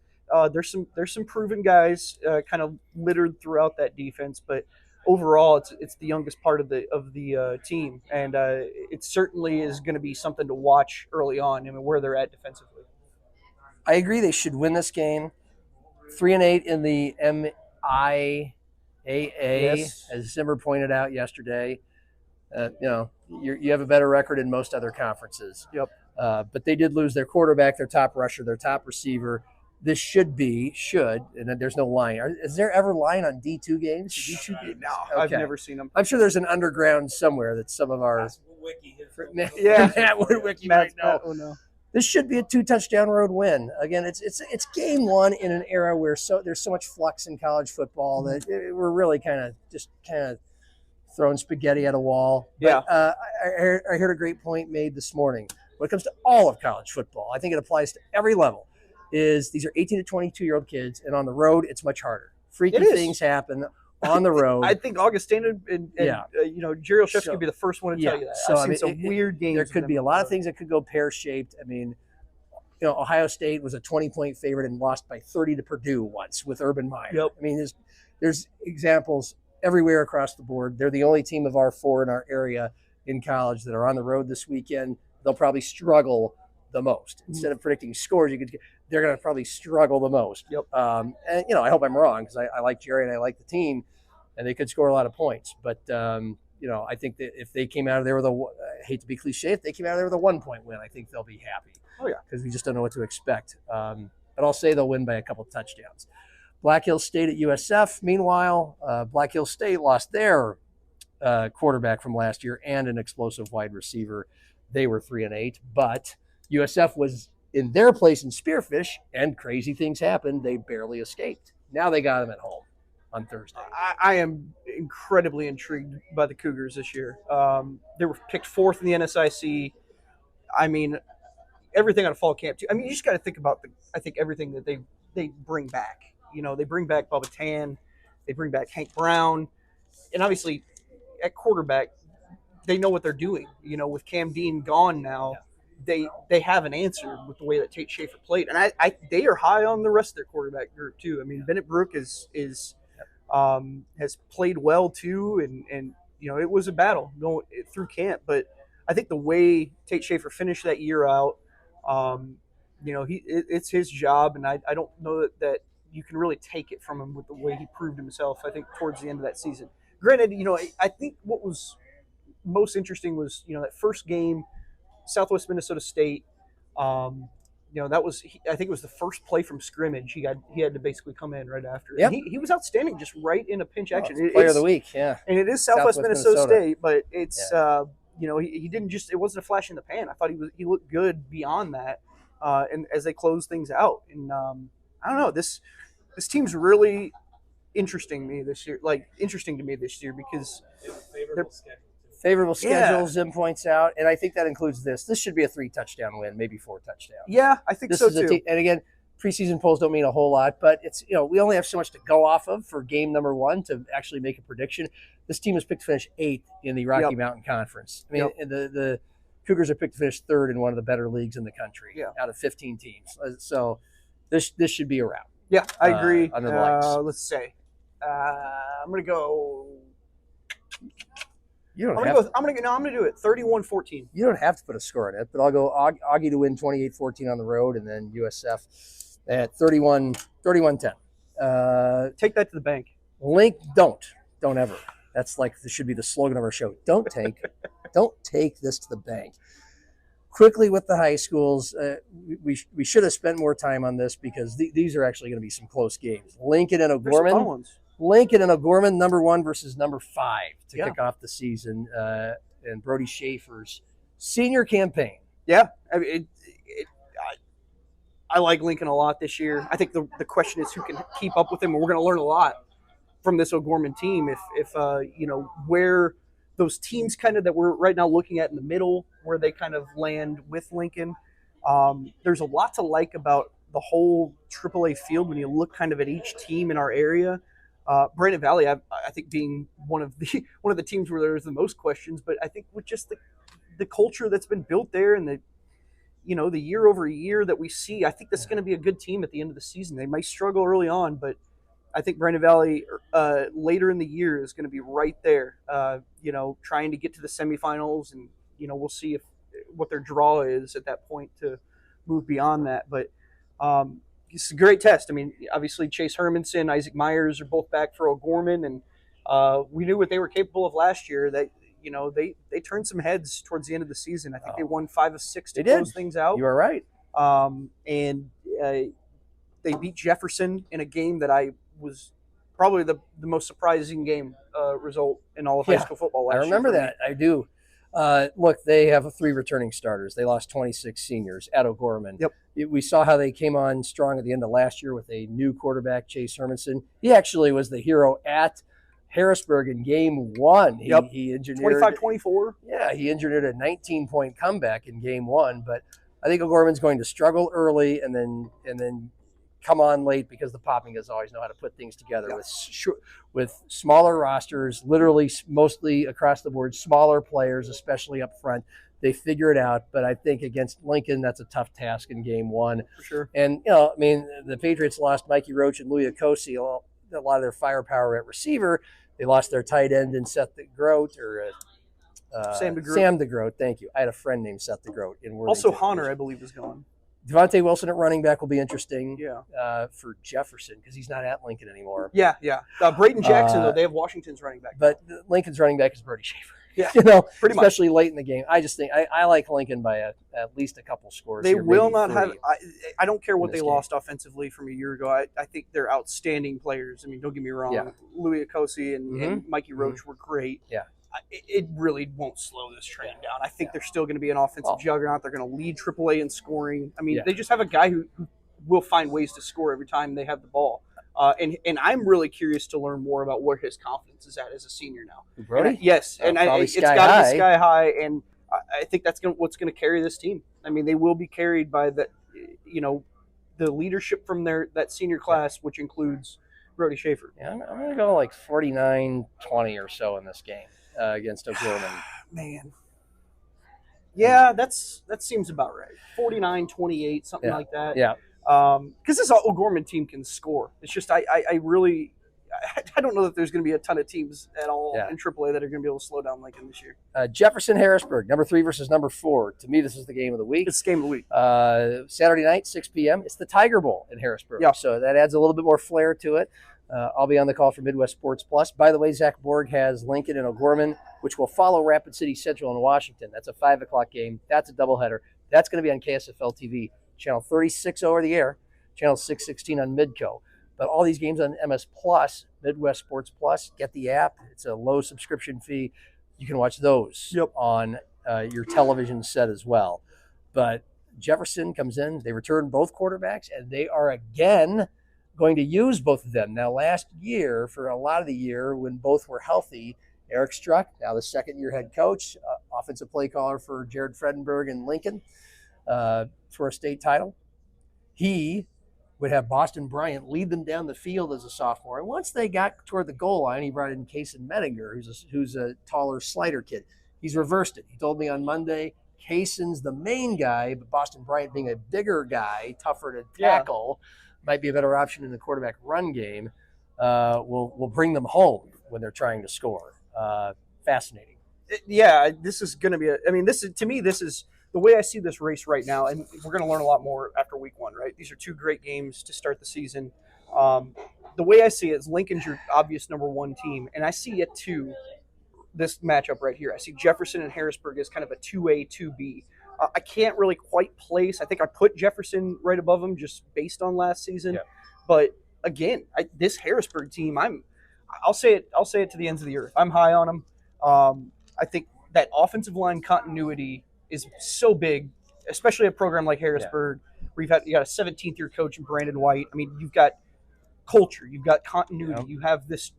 There's some proven guys kind of littered throughout that defense, but overall it's the youngest part of the team, and it certainly is going to be something to watch early on. I mean, where they're at defensively. I agree. They should win this game. 3-8 in the MIAA, yes. As Zimmer pointed out yesterday. You know, you have a better record in most other conferences. Yep. But they did lose their quarterback, their top rusher, their top receiver. This should, and there's no line. Is there ever line on D2 games? No, okay. I've never seen them. I'm sure there's an underground somewhere that some of our yeah, Matt Woodwicki might know. This should be a 2-touchdown road win. Again, it's game 1 in an era where there's so much flux in college football that we're really kind of throwing spaghetti at a wall. Yeah. But, I heard a great point made this morning. When it comes to all of college football, I think it applies to every level. These are 18 to 22-year-old kids, and on the road, it's much harder. Freaky things happen on the road. I think Augustana and you know, Jerry Olszewski could be the first one to tell you that. So, I've seen some weird games. There could be a lot of things that could go pear-shaped. I mean, you know, Ohio State was a 20-point favorite and lost by 30 to Purdue once with Urban Meyer. Yep. I mean, there's examples everywhere across the board. They're the only team of our 4 in our area in college that are on the road this weekend. They'll probably struggle the most. Instead of predicting scores, they're going to probably struggle the most. Yep. And, you know, I hope I'm wrong because I like Jerry and I like the team, and they could score a lot of points. But, you know, I think that if they came out of there with I hate to be cliche, if they came out of there with a 1-point win, I think they'll be happy. Oh, yeah. Because we just don't know what to expect. But I'll say they'll win by a couple touchdowns. Black Hills State at USF. Meanwhile, Black Hills State lost their quarterback from last year and an explosive wide receiver. They were 3-8, but USF was in their place in Spearfish, and crazy things happened. They barely escaped. Now they got them at home on Thursday. I am incredibly intrigued by the Cougars this year. They were picked 4th in the NSIC. I mean, everything out of fall camp too. I mean, you just got to think about everything that they bring back. You know, they bring back Bubba Tan, they bring back Hank Brown, and obviously at quarterback, they know what they're doing. You know, with Cam Dean gone now, they have an answer with the way that Tate Schaefer played, and they are high on the rest of their quarterback group too. I mean, Bennett Brook has played well too, and you know, it was a battle going through camp, but I think the way Tate Schaefer finished that year out, you know, it's his job, and I don't know that you can really take it from him with the way he proved himself, I think, towards the end of that season. Granted, you know, I think what was most interesting was, you know, that first game, Southwest Minnesota State, you know, that was, I think it was the first play from scrimmage. He had to basically come in right after. Yep. He was outstanding, just right in a pinch action. Player of the week, yeah. And it is Southwest Minnesota State, but it's he didn't just, it wasn't a flash in the pan. I thought he looked good beyond that, and as they close things out. And I don't know, this team's really interesting to me this year because Favorable schedule, Zim points out, and I think that includes this. This should be a 3-touchdown win, maybe 4 touchdowns. Yeah, I think so too. And again, preseason polls don't mean a whole lot, but it's we only have so much to go off of for game number 1 to actually make a prediction. This team is picked to finish 8th in the Rocky Mountain Conference. I mean, the Cougars are picked to finish 3rd in one of the better leagues in the country out of 15 teams. So this should be a wrap. Yeah, I agree. Under the lights. Let's say I'm gonna go. I'm gonna do it 31-14. You don't have to put a score in it, but I'll go Augie to win 28-14 on the road, and then USF at 31-10. Take that to the bank. Don't ever. That's like this should be the slogan of our show. Don't take this to the bank. Quickly with the high schools, we should have spent more time on this because these are actually going to be some close games. Lincoln and O'Gorman. Lincoln and O'Gorman, number 1 versus number 5 to kick off the season, and Brody Schaefer's senior campaign. Yeah, I mean, I like Lincoln a lot this year. I think the question is who can keep up with him, and we're going to learn a lot from this O'Gorman team. If where those teams kind of that we're right now looking at in the middle, where they kind of land with Lincoln. There's a lot to like about the whole AAA field when you look kind of at each team in our area. Brandon Valley, I think, being one of the teams where there's the most questions, but I think with just the culture that's been built there and the year over year that we see, I think that's going to be a good team at the end of the season. They might struggle early on, but I think Brandon Valley later in the year is going to be right there, trying to get to the semifinals, and we'll see what their draw is at that point to move beyond that, but. It's a great test. I mean, obviously Chase Hermanson, Isaac Myers are both back for O'Gorman, and we knew what they were capable of last year. That they turned some heads towards the end of the season. I think they won 5 of 6 to close things out. You are right. And they beat Jefferson in a game that I was probably the most surprising game result in all of high school football last year. I remember that. I do. Look, they have 3 returning starters. They lost 26 seniors at O'Gorman. Yep. We saw how they came on strong at the end of last year with a new quarterback, Chase Hermanson. He actually was the hero at Harrisburg in game 1. He engineered 25-24. Yeah, he engineered a 19-point comeback in game 1. But I think O'Gorman's going to struggle early and then come on late because the Popping guys always know how to put things together with smaller rosters, literally mostly across the board, smaller players, especially up front. They figure it out, but I think against Lincoln, that's a tough task in game 1. For sure. And, the Patriots lost Mikey Roach and Louis Akosi, a lot of their firepower at receiver. They lost their tight end in Seth DeGroat, Sam DeGroat. Sam DeGroat, thank you. I had a friend named Seth DeGroat in Worthington. Also, Honor, I believe, is gone. Devontae Wilson at running back will be interesting for Jefferson because he's not at Lincoln anymore. Yeah. Braden Jackson, though, they have Washington's running back. But Lincoln's running back is Brody Schaefer. Yeah, pretty especially much. Late in the game. I just think I like Lincoln by at least a couple scores. They here, will not 3 have – I don't care what they lost offensively from a year ago. I think they're outstanding players. I mean, don't get me wrong. Yeah. Louis Akosi and Mikey Roach were great. Yeah. It really won't slow this train down. I think they're still going to be an offensive juggernaut. They're going to lead AAA in scoring. I mean, they just have a guy who will find ways to score every time they have the ball. And I'm really curious to learn more about where his confidence is at as a senior now. Brody? Yes, and it's got to be sky high, and I think that's what's going to carry this team. I mean, they will be carried by the leadership from that senior class, which includes Brody Schaefer. Yeah, I'm going to go like 49-20 or so in this game against O'Gorman. Man. Yeah, that seems about right. 49-28, something like that. Yeah. Because this O'Gorman team can score. It's just I don't know that there's going to be a ton of teams at all in AAA that are going to be able to slow down Lincoln this year. Jefferson Harrisburg, number 3 versus number 4. To me, this is the game of the week. It's the game of the week. Saturday night, 6 p.m. It's the Tiger Bowl in Harrisburg. Yeah. So that adds a little bit more flair to it. I'll be on the call for Midwest Sports Plus. By the way, Zach Borg has Lincoln and O'Gorman, which will follow Rapid City Central in Washington. That's a 5 o'clock game. That's a doubleheader. That's going to be on KSFL TV. Channel 36 over the air, channel 616 on Midco. But all these games on MS Plus, Midwest Sports Plus, get the app. It's a low subscription fee. You can watch those on your television set as well. But Jefferson comes in, they return both quarterbacks, and they are again going to use both of them. Now, last year, for a lot of the year, when both were healthy, Eric Struck, now the second-year head coach, offensive play caller for Jared Fredenberg in Lincoln for a state title, he would have Boston Bryant lead them down the field as a sophomore. And once they got toward the goal line, he brought in Kason Mettinger, who's a taller slider kid. He's reversed it. He told me on Monday, Kason's the main guy, but Boston Bryant being a bigger guy, tougher to tackle, might be a better option in the quarterback run game, will bring them home when they're trying to score. Fascinating. Yeah, this is going to be this is the way I see this race right now, and we're going to learn a lot more after week 1, right? These are 2 great games to start the season. The way I see it is Lincoln's your obvious number 1 team, and I see it too, this matchup right here. I see Jefferson and Harrisburg as kind of a 2A, 2B. I can't really quite place. I think I put Jefferson right above them just based on last season. Yeah. But again, this Harrisburg team, I'll say it to the ends of the earth. I'm high on them. I think that offensive line continuity is so big, especially a program like Harrisburg, where you got a 17th-year coach in Brandon White. I mean, you've got culture, you've got continuity, you have this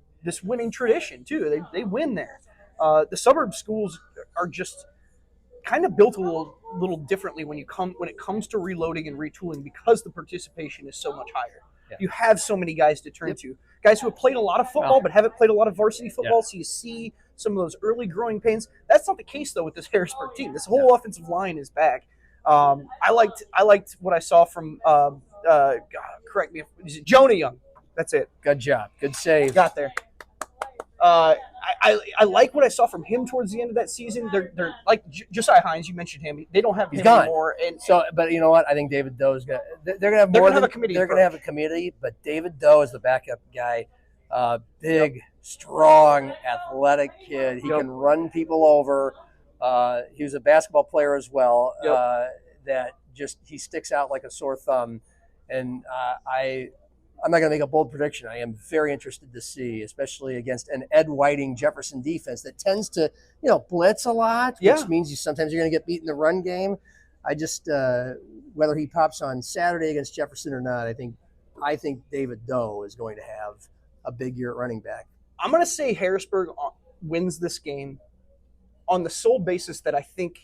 winning tradition too. They win there. The suburb schools are just kind of built a little differently when it comes to reloading and retooling, because the participation is so much higher. Yeah. You have so many guys to turn to, guys who have played a lot of football but haven't played a lot of varsity football. So you see some of those early growing pains. That's not the case though with this Harrisburg team. This whole offensive line is back. I liked what I saw from correct me, is it Jonah Young? That's it. Good job. Good save. Got there. I like what I saw from him towards the end of that season. They're like Josiah Hines. You mentioned him. They don't have him anymore. And so, but you know what? I think David Doe's got. They're going to have more. They're going to have a committee, but David Doe is the backup guy. Big, strong, athletic kid. He can run people over. He was a basketball player as well. That just he sticks out like a sore thumb. And I'm not going to make a bold prediction. I am very interested to see, especially against an Ed Whiting Jefferson defense that tends to, blitz a lot, which means sometimes you're going to get beat in the run game. I just, whether he pops on Saturday against Jefferson or not, I think David Doe is going to have a big year at running back. I'm going to say Harrisburg wins this game on the sole basis that I think,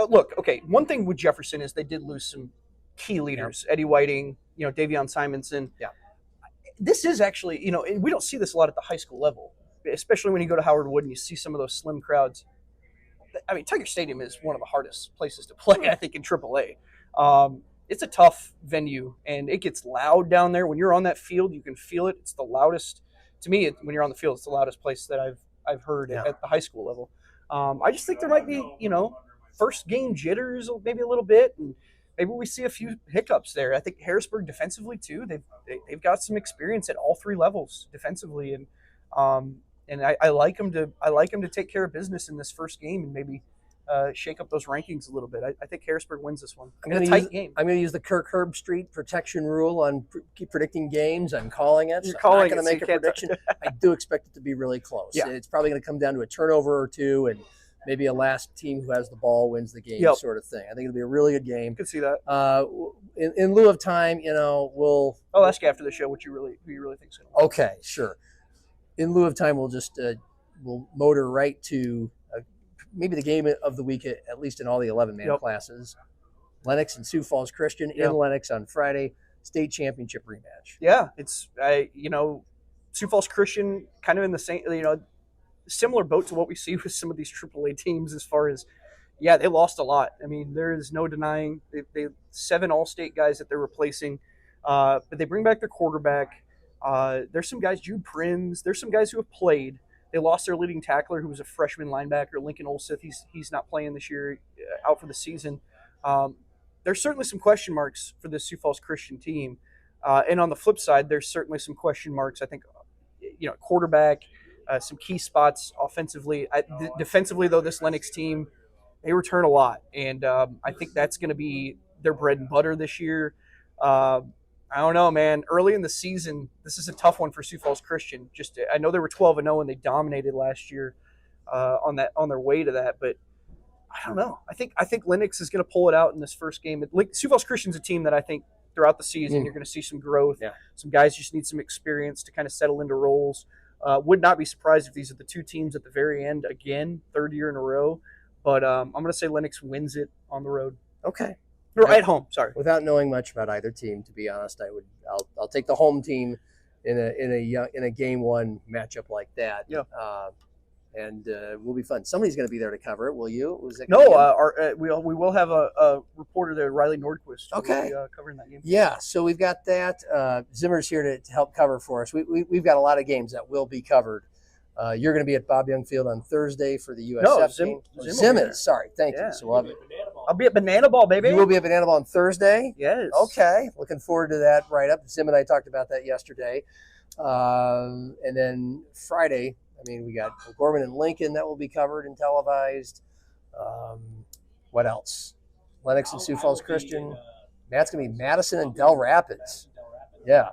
look, okay, one thing with Jefferson is they did lose some key leaders, Eddie Whiting, Davion Simonson. Yeah. This is actually, we don't see this a lot at the high school level, especially when you go to Howard Wood and you see some of those slim crowds. I mean, Tiger Stadium is one of the hardest places to play, I think, in AAA. It's a tough venue, and it gets loud down there. When you're on that field, you can feel it. It's the loudest. To me, when you're on the field, it's the loudest place that I've heard at the high school level. I just think there might be, first game jitters maybe a little bit, and maybe we see a few hiccups there. I think Harrisburg defensively too. They've got some experience at all 3 levels defensively, and I like them to take care of business in this first game and maybe shake up those rankings a little bit. I think Harrisburg wins this one. I'm going to use the Kirk Herbstreit protection rule on predicting games. I'm calling it. You're calling I'm not going to make a prediction. I do expect it to be really close. Yeah. It's probably going to come down to a turnover or 2 and maybe a last team who has the ball wins the game sort of thing. I think it'll be a really good game. Could see that. In lieu of time, I'll ask you after the show who you really think is going to win. Okay, sure. In lieu of time, we'll just we'll motor right to maybe the game of the week, at least in all the 11-man classes. Lennox and Sioux Falls Christian in Lennox on Friday, state championship rematch. Yeah, it's Sioux Falls Christian kind of in the same similar boat to what we see with some of these AAA teams as far as, they lost a lot. I mean, there is no denying they 7 all-state guys that they're replacing, but they bring back their quarterback. There's some guys, Jude Prinz, there's some guys who have played. They lost their leading tackler, who was a freshman linebacker, Lincoln Olseth. He's not playing this year, out for the season. There's certainly some question marks for this Sioux Falls Christian team. And on the flip side, there's certainly some question marks, I think, quarterback, some key spots offensively. Defensively, though, this Lennox team, they return a lot. And I think that's going to be their bread and butter this year. I don't know, man. Early in the season, this is a tough one for Sioux Falls Christian. I know they were 12-0 and they dominated last year on their way to that. But I don't know. I think Lennox is going to pull it out in this first game. Sioux Falls Christian's a team that I think throughout the season you're going to see some growth. Yeah. Some guys just need some experience to kind of settle into roles. Would not be surprised if these are the two teams at the very end again, third year in a row. But I'm going to say Lennox wins it on the road. Okay. Or at home, sorry. Without knowing much about either team, to be honest, I'll take the home team in a game one matchup like that. Yeah. And will be fun. Somebody's going to be there to cover it. Will you? We will have a reporter there, Riley Nordquist. Who Okay. will be, covering that game. Yeah. So we've got that. Zimmer's here to help cover for us. We've got a lot of games that will be covered. You're going to be at Bob Young Field on Thursday for the USF game. Zim is. Sorry. Thank you. So we'll have I'll be at Banana Ball, baby. You will be at Banana Ball on Thursday? Yes. Okay. Looking forward to that write-up. Zim and I talked about that yesterday. And then Friday, we got Gorman and Lincoln that will be covered and televised. What else? Lennox and Sioux Falls Christian. Matt's going to be Madison and Del Rapids. Yeah.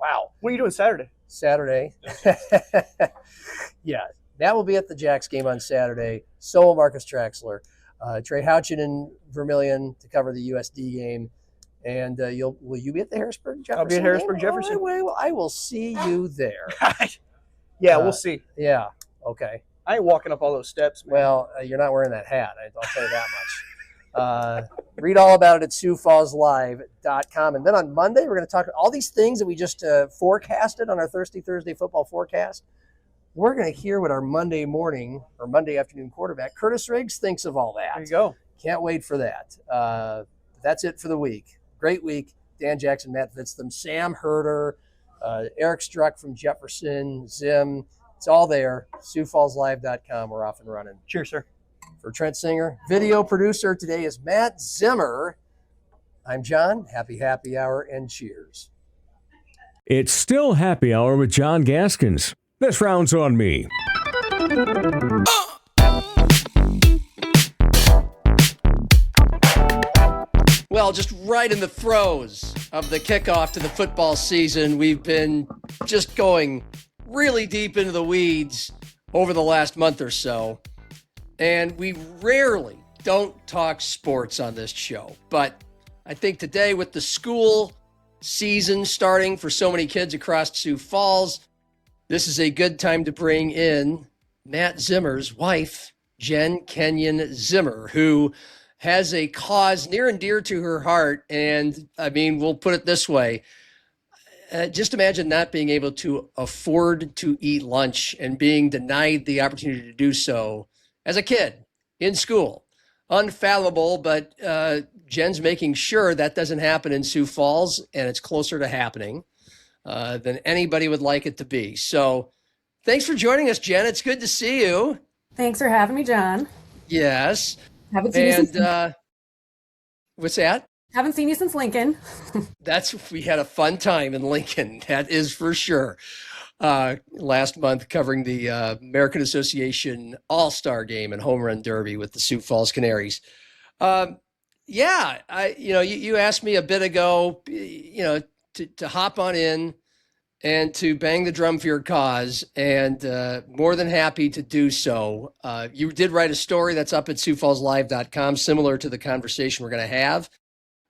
Wow. What are you doing Saturday? Saturday. Yeah. Matt will be at the Jacks game on Saturday. So will Marcus Traxler. Trey Houchin in Vermilion to cover the USD game. And will you be at the Harrisburg Jefferson? I'll be at Harrisburg Jefferson. I will see you there. Yeah, we'll see. Yeah. Okay. I ain't walking up all those steps, man. Well, you're not wearing that hat. I'll tell you that much. Read all about it at SiouxFallsLive.com. And then on Monday, we're going to talk all these things that we just forecasted on our Thursday football forecast. We're going to hear what our Monday morning or Monday afternoon quarterback, Curtis Riggs, thinks of all that. There you go. Can't wait for that. That's it for the week. Great week. Dan Jackson, Matt Fitztham, Sam Herder, Eric Struck from Jefferson, Zim. It's all there. SiouxFallsLive.com. We're off and running. Cheers, sir. For Trent Singer, video producer today is Matt Zimmer. I'm John. Happy hour and cheers. It's still happy hour with John Gaskins. This round's on me. Well, just right in the throes of the kickoff to the football season, we've been just going really deep into the weeds over the last month or so. And we rarely don't talk sports on this show. But I think today, with the school season starting for so many kids across Sioux Falls, this is a good time to bring in Matt Zimmer's wife, Jenn Kenyon Zimmer, who has a cause near and dear to her heart. And we'll put it this way. Just imagine not being able to afford to eat lunch and being denied the opportunity to do so as a kid in school. Unfathomable, but Jen's making sure that doesn't happen in Sioux Falls, and it's closer to happening than anybody would like it to be. So thanks for joining us, Jenn. It's good to see you. Thanks for having me, John. Yes. Haven't seen you since what's that? Haven't seen you since Lincoln. We had a fun time in Lincoln. That is for sure. Last month covering the American Association All-Star Game and Home Run Derby with the Sioux Falls Canaries. You asked me a bit ago, to hop on in and to bang the drum for your cause, and more than happy to do so. You did write a story that's up at SiouxFallsLive.com, similar to the conversation we're going to have.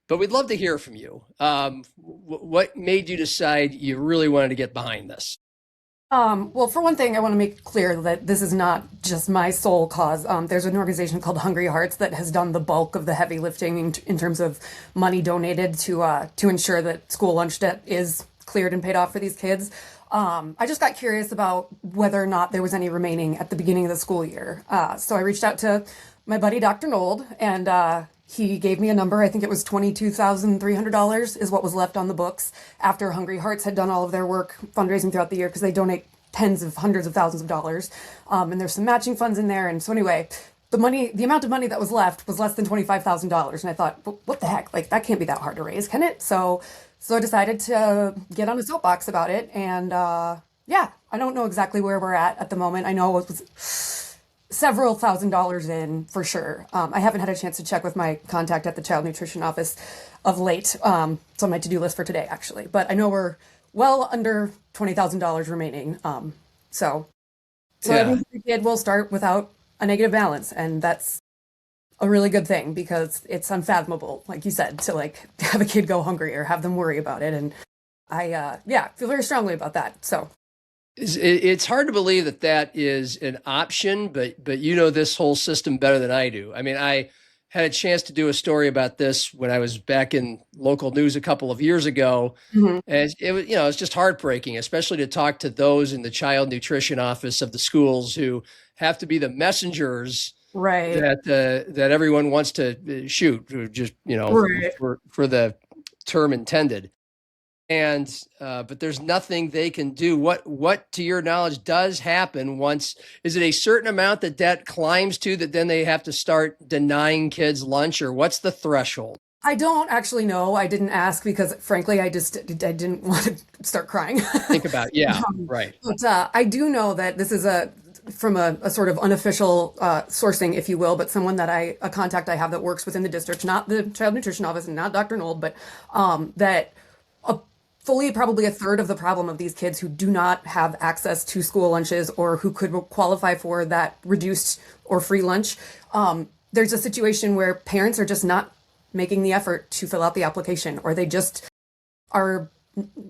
But we'd love to hear from you. What made you decide you really wanted to get behind this? Well, for one thing, I want to make clear that this is not just my sole cause. There's an organization called Hungry Hearts that has done the bulk of the heavy lifting in terms of money donated to ensure that school lunch debt is cleared and paid off for these kids. I just got curious about whether or not there was any remaining at the beginning of the school year. So I reached out to my buddy, Dr. Nold, and he gave me a number. I think it was $22,300 is what was left on the books after Hungry Hearts had done all of their work fundraising throughout the year, because they donate tens of hundreds of thousands of dollars. And there's some matching funds in there. And so anyway, the amount of money that was left was less than $25,000. And I thought, what the heck? Like, that can't be that hard to raise, can it? So I decided to get on a soapbox about it. And I don't know exactly where we're at the moment. I know it was several $1,000s in for sure. I haven't had a chance to check with my contact at the child nutrition office of late. It's on my to-do list for today, actually. But I know we're well under $20,000 remaining. So every kid will start without a negative balance, and that's a really good thing because it's unfathomable, like you said, to like have a kid go hungry or have them worry about it. And I, feel very strongly about that. So It's hard to believe that that is an option, but you know this whole system better than I do. I mean, I had a chance to do a story about this when I was back in local news a couple of years ago, and it was, it's just heartbreaking, especially to talk to those in the child nutrition office of the schools who have to be the messengers right. that everyone wants to shoot, just Right. for the term intended. And but there's nothing they can do. What to your knowledge does happen once? Is it a certain amount that climbs to that then they have to start denying kids lunch, or what's the threshold? I don't actually know. I didn't ask because frankly, I didn't want to start crying. Think about it. Yeah, right. But I do know that this is from a sort of unofficial sourcing, if you will, but someone that a contact I have that works within the district, not the child nutrition office and not Dr. Nold, but that fully probably a third of the problem of these kids who do not have access to school lunches or who could qualify for that reduced or free lunch. There's a situation where parents are just not making the effort to fill out the application, or they just are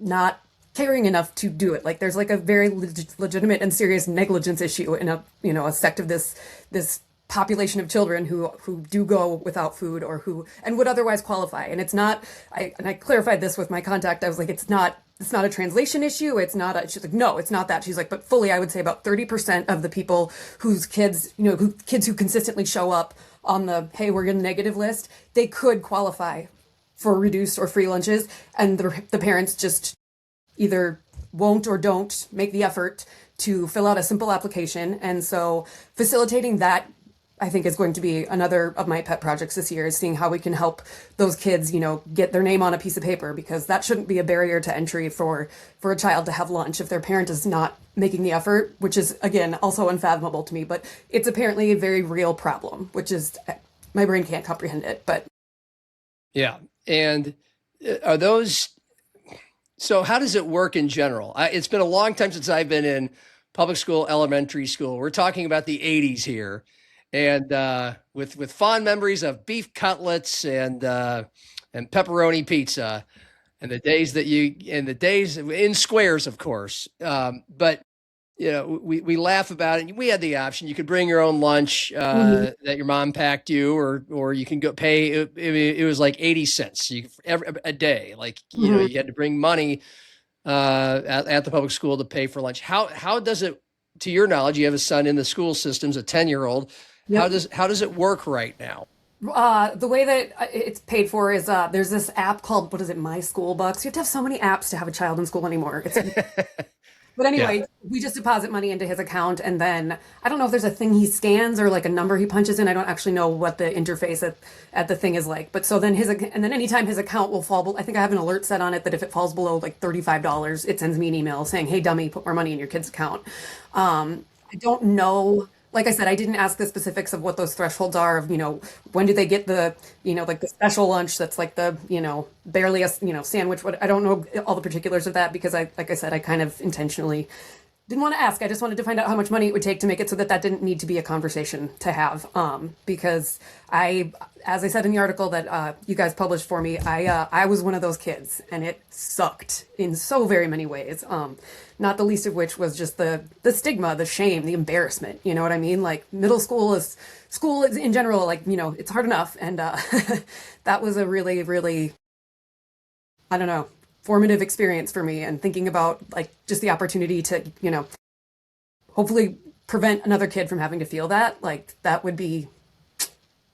not caring enough to do it. Like there's like a very legitimate and serious negligence issue in a sect of this population of children who do go without food or who and would otherwise qualify. And it's not, I clarified this with my contact. I was like, it's not a translation issue. She's like, no, it's not that. She's like, but fully, I would say about 30% of the people whose kids, kids who consistently show up on the, hey, we're in the negative list, they could qualify for reduced or free lunches. And the parents just either won't or don't make the effort to fill out a simple application. And so facilitating that, I think, is going to be another of my pet projects this year, is seeing how we can help those kids, get their name on a piece of paper, because that shouldn't be a barrier to entry for a child to have lunch if their parent is not making the effort, which is, again, also unfathomable to me. But it's apparently a very real problem, which is, my brain can't comprehend it. But yeah. And are those, so how does it work in general? It's been a long time since I've been in public school, elementary school. We're talking about the 80s here. And with fond memories of beef cutlets and pepperoni pizza, and the days in squares, of course. But we laugh about it. We had the option; you could bring your own lunch that your mom packed you, or you can go pay. It was like 80 cents a day. Like you had to bring money at the public school to pay for lunch. How does it? To your knowledge, you have a son in the school systems, a 10-year-old. Yep. How does it work right now? The way that it's paid for is there's this app called, what is it, My School Bucks. You have to have so many apps to have a child in school anymore. But anyway, we just deposit money into his account, and then I don't know if there's a thing he scans or like a number he punches in. I don't actually know what the interface at the thing is like. But so then anytime his account will fall, I think I have an alert set on it that if it falls below like $35, it sends me an email saying, "Hey, dummy, put more money in your kid's account." I don't know. Like I said, I didn't ask the specifics of what those thresholds are of, when do they get the, like the special lunch that's like the, barely a, sandwich. I don't know all the particulars of that because like I said, I kind of intentionally didn't want to ask. I just wanted to find out how much money it would take to make it so that didn't need to be a conversation to have. Because as I said in the article that you guys published for me, I was one of those kids, and it sucked in so very many ways. Not the least of which was just the stigma, the shame, the embarrassment. You know what I mean? Like middle school is in general, like, it's hard enough. And that was a really, really, I don't know, formative experience for me, and thinking about like just the opportunity to, hopefully prevent another kid from having to feel that, like that would be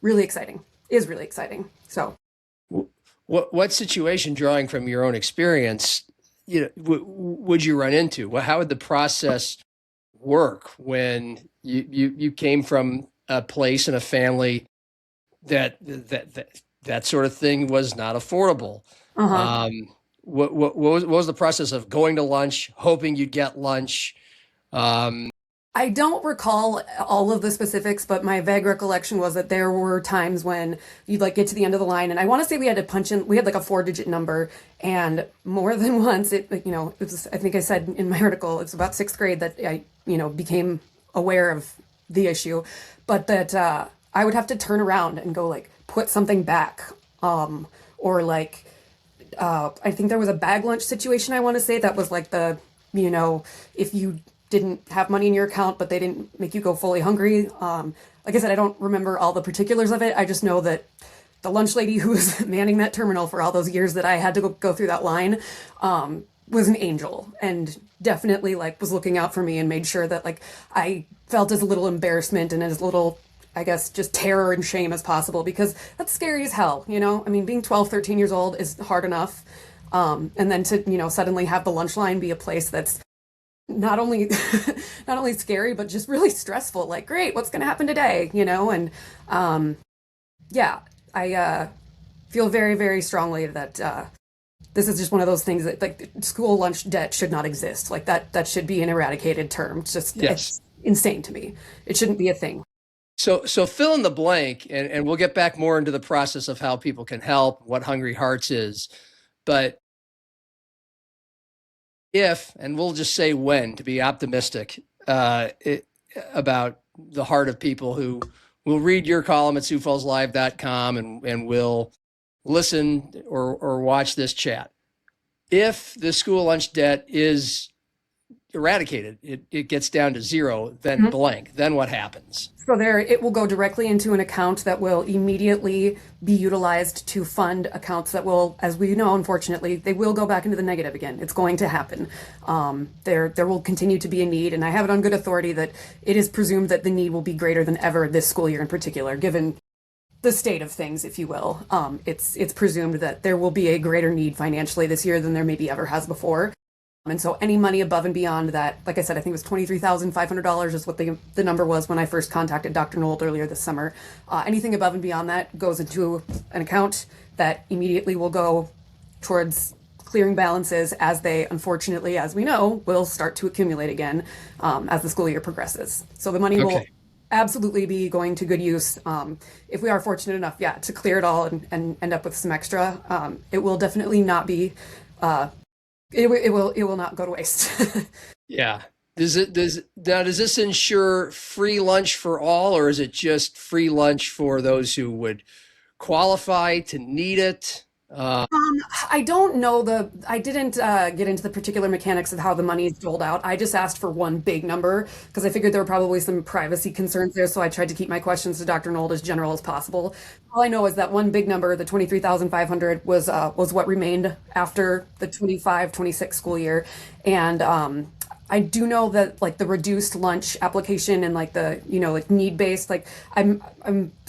really exciting, is really exciting. So what situation, drawing from your own experience, would you run into? Well, how would the process work when you came from a place and a family that sort of thing was not affordable? What was the process of going to lunch, hoping you'd get lunch? I don't recall all of the specifics, but my vague recollection was that there were times when you'd like get to the end of the line, and I want to say we had to punch in. We had like a 4-digit number, and more than once, it was. I think I said in my article, it's about 6th grade that I became aware of the issue, but that I would have to turn around and go like put something back. Or like, I think there was a bag lunch situation, I want to say, that was like the, you know, if you didn't have money in your account, but they didn't make you go fully hungry. Like I said, I don't remember all the particulars of it. I just know that the lunch lady who was manning that terminal for all those years that I had to go through that line, was an angel, and definitely like was looking out for me and made sure that like I felt as little embarrassment and as little, I guess, just terror and shame as possible, because that's scary as hell, you know? I mean, being 12, 13 years old is hard enough. And then to, you know, suddenly have the lunch line be a place that's not only not only scary, but just really stressful. Like, great, what's going to happen today, you know? And yeah, I feel very, very strongly that this is just one of those things that like school lunch debt should not exist. Like that should be an eradicated term. It's just, it's insane to me. It shouldn't be a thing. So fill in the blank, and we'll get back more into the process of how people can help, what Hungry Hearts is. But if, and we'll just say when, to be optimistic about the heart of people who will read your column at SiouxFallsLive.com and will listen or watch this chat. If the school lunch debt is eradicated, it gets down to zero, then blank, then what happens? So it will go directly into an account that will immediately be utilized to fund accounts that will, as we know, unfortunately, they will go back into the negative again. It's going to happen. There will continue to be a need, and I have it on good authority that it is presumed that the need will be greater than ever this school year in particular, given the state of things, if you will. It's presumed that there will be a greater need financially this year than there maybe ever has before. And so any money above and beyond that, like I said, I think it was $23,500 is what the number was when I first contacted Dr. Nold earlier this summer. Anything above and beyond that goes into an account that immediately will go towards clearing balances as they, unfortunately, as we know, will start to accumulate again as the school year progresses. So the money will absolutely be going to good use. If we are fortunate enough, to clear it all and end up with some extra, it will definitely not be... It will not go to waste. Yeah. Does this ensure free lunch for all, or is it just free lunch for those who would qualify to need it? I don't know I didn't get into the particular mechanics of how the money is doled out. I just asked for one big number because I figured there were probably some privacy concerns there. So I tried to keep my questions to Dr. Nold as general as possible. All I know is that one big number, the $23,500, was what remained after the 25-26 school year. And I do know that like the reduced lunch application and like the, you know, like need based, like I'm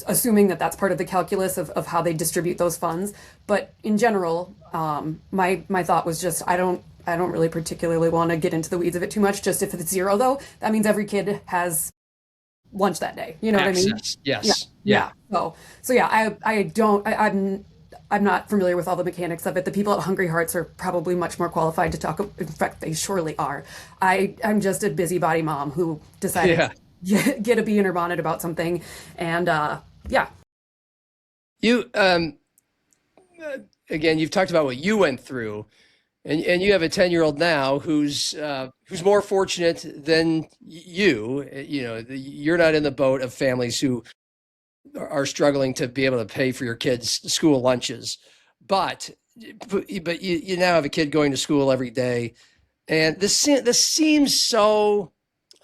assuming that that's part of the calculus of how they distribute those funds. But in general, my thought was just, I don't really particularly want to get into the weeds of it too much. Just if it's zero though, that means every kid has lunch that day. You know what I mean? Yes. Yeah. So yeah, I'm not familiar with all the mechanics of it. The people at Hungry Hearts are probably much more qualified to talk. In fact, they surely are. I'm just a busybody mom who decided to get a bee in her bonnet about something. And You, again, you've talked about what you went through, and you have a 10-year-old now who's more fortunate than you. You know, you're not in the boat of families who are struggling to be able to pay for your kids' school lunches, but you now have a kid going to school every day, and this seems so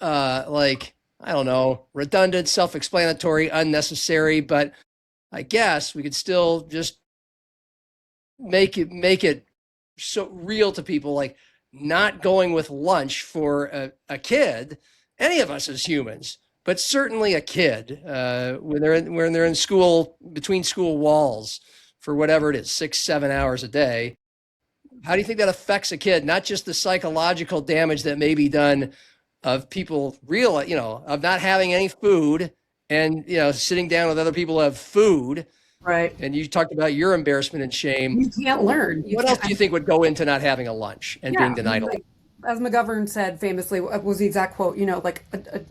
like, I don't know, redundant, self-explanatory, unnecessary, but I guess we could still just make it so real to people, like not going with lunch for a kid, any of us as humans, but certainly a kid when they're in school, between school walls for whatever it is, 6-7 hours a day. How do you think that affects a kid? Not just the psychological damage that may be done of people of not having any food and, sitting down with other people who have food. Right. And you talked about your embarrassment and shame. You can't learn. What else do you think would go into not having a lunch and being denied a lunch? As McGovern said famously, was the exact quote, like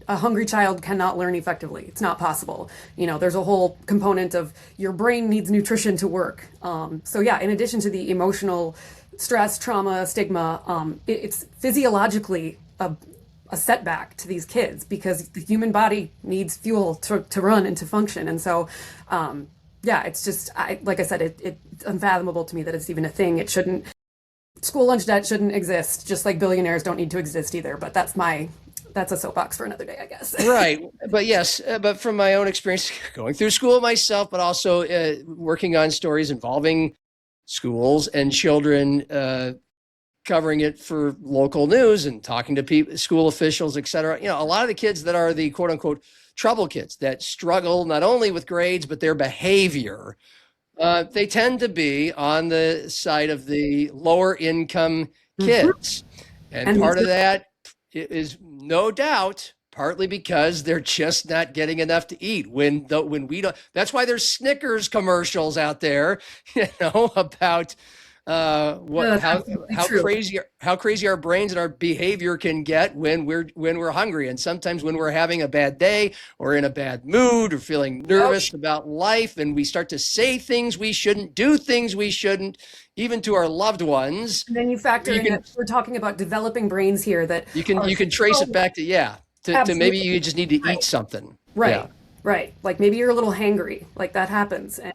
a hungry child cannot learn effectively. It's not possible. There's a whole component of your brain needs nutrition to work. In addition to the emotional stress, trauma, stigma, it's physiologically a a setback to these kids because the human body needs fuel to run and to function. And so, yeah, it's just, like I said, it's unfathomable to me that it's even a thing. It shouldn't, school lunch debt shouldn't exist, just like billionaires don't need to exist either. But that's a soapbox for another day, I guess. Right. But yes, but from my own experience going through school myself, but also working on stories involving schools and children, covering it for local news and talking to people, school officials, et cetera. A lot of the kids that are the quote unquote trouble kids that struggle not only with grades, but their behavior, they tend to be on the side of the lower income kids. And part of that is no doubt partly because they're just not getting enough to eat when we don't. That's why there's Snickers commercials out there, about how crazy our brains and our behavior can get when we're hungry, and sometimes when we're having a bad day or in a bad mood or feeling nervous about life, and we start to say things we shouldn't, do things we shouldn't, even to our loved ones. And then you factor in that we're talking about developing brains here that you can trace it back to maybe you just need to eat something. Right. Yeah. Right. Like maybe you're a little hangry, like that happens. And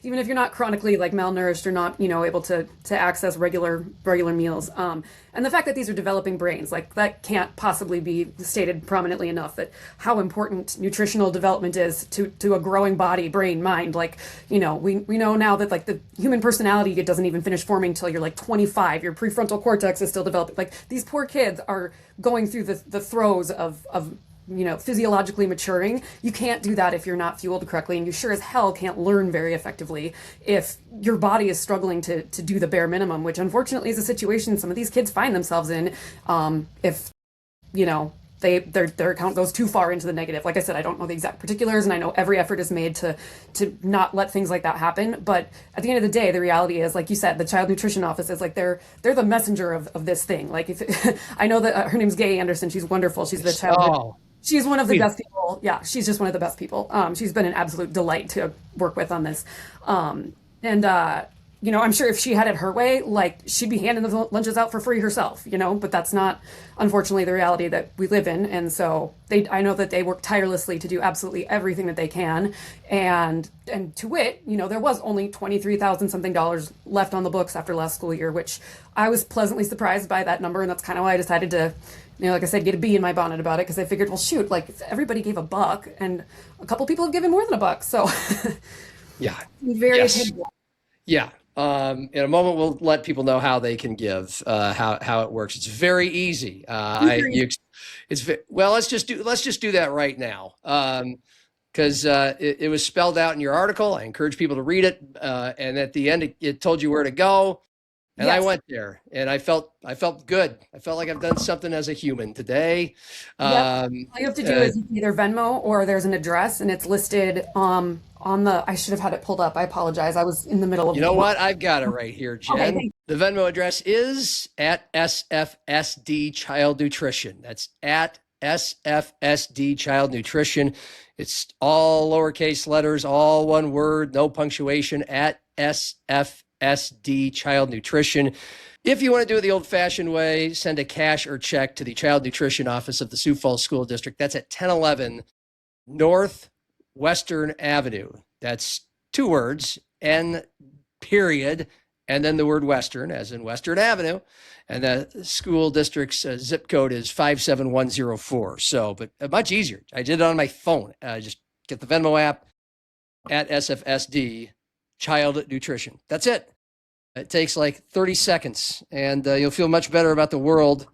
even if you're not chronically like malnourished or not, able to access regular meals. And the fact that these are developing brains, like that can't possibly be stated prominently enough, that how important nutritional development is to a growing body, brain, mind. Like, we know now that like the human personality, it doesn't even finish forming till you're like 25. Your prefrontal cortex is still developing. Like these poor kids are going through the throes of physiologically maturing. You can't do that if you're not fueled correctly, and you sure as hell can't learn very effectively if your body is struggling to do the bare minimum, which unfortunately is a situation some of these kids find themselves in if their account goes too far into the negative. Like I said, I don't know the exact particulars, and I know every effort is made to not let things like that happen. But at the end of the day, the reality is, like you said, the child nutrition office is like they're the messenger of this thing. Like I know that her name's Gay Anderson. She's wonderful. She's the child. She's one of the best people. Yeah, she's just one of the best people. She's been an absolute delight to work with on this. I'm sure if she had it her way, like she'd be handing the lunches out for free herself, but that's not, unfortunately, the reality that we live in. And so I know that they work tirelessly to do absolutely everything that they can. And to wit, there was only $23,000 something left on the books after last school year, which I was pleasantly surprised by that number. And that's kind of why I decided to, like I said, get a bee in my bonnet about it, because I figured, well, shoot, like if everybody gave $1 and a couple people have given more than $1. So yeah, very attainable. Yeah. In a moment, we'll let people know how they can give, how it works. It's very easy. Let's just do that right now. Because it was spelled out in your article. I encourage people to read it. And at the end, it told you where to go. And yes. I went there, and I felt good. I felt like I've done something as a human today. All you have to do is either Venmo or there's an address, and it's listed on the. I should have had it pulled up. I apologize. I was in the middle of. You know what? I've got it right here, Jen. Okay, the Venmo address is at SFSD Child Nutrition. That's at SFSD Child Nutrition. It's all lowercase letters, all one word, no punctuation, at SFSD Child Nutrition. If you want to do it the old-fashioned way, send a cash or check to the Child Nutrition Office of the Sioux Falls School District. That's at 1011 North Western Avenue. That's two words, N period, and then the word Western, as in Western Avenue. And the school district's zip code is 57104. So, but much easier. I did it on my phone. Just get the Venmo app at SFSD Child Nutrition. That's it. It takes like 30 seconds, and you'll feel much better about the world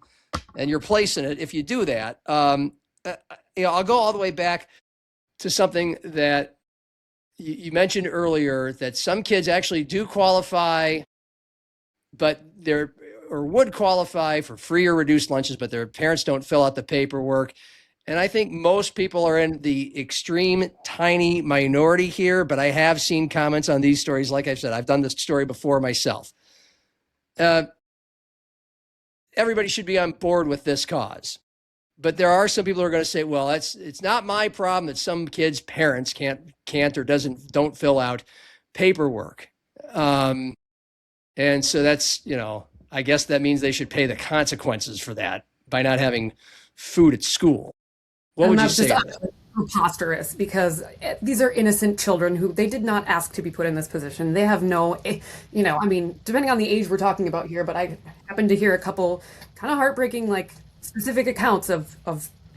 and your place in it if you do that. I'll go all the way back to something that you mentioned earlier, that some kids actually do qualify, but would qualify for free or reduced lunches, but their parents don't fill out the paperwork. And I think most people are in the extreme tiny minority here, but I have seen comments on these stories. Like I said, I've done this story before myself. Everybody should be on board with this cause. But there are some people who are going to say, well, it's not my problem that some kids' parents can't or don't fill out paperwork. And so that's, I guess that means they should pay the consequences for that. by not having food at school. What would you say? Preposterous, because these are innocent children who they did not ask to be put in this position. They have no, I mean, depending on the age we're talking about here, but I happened to hear a couple kind of heartbreaking, like specific accounts of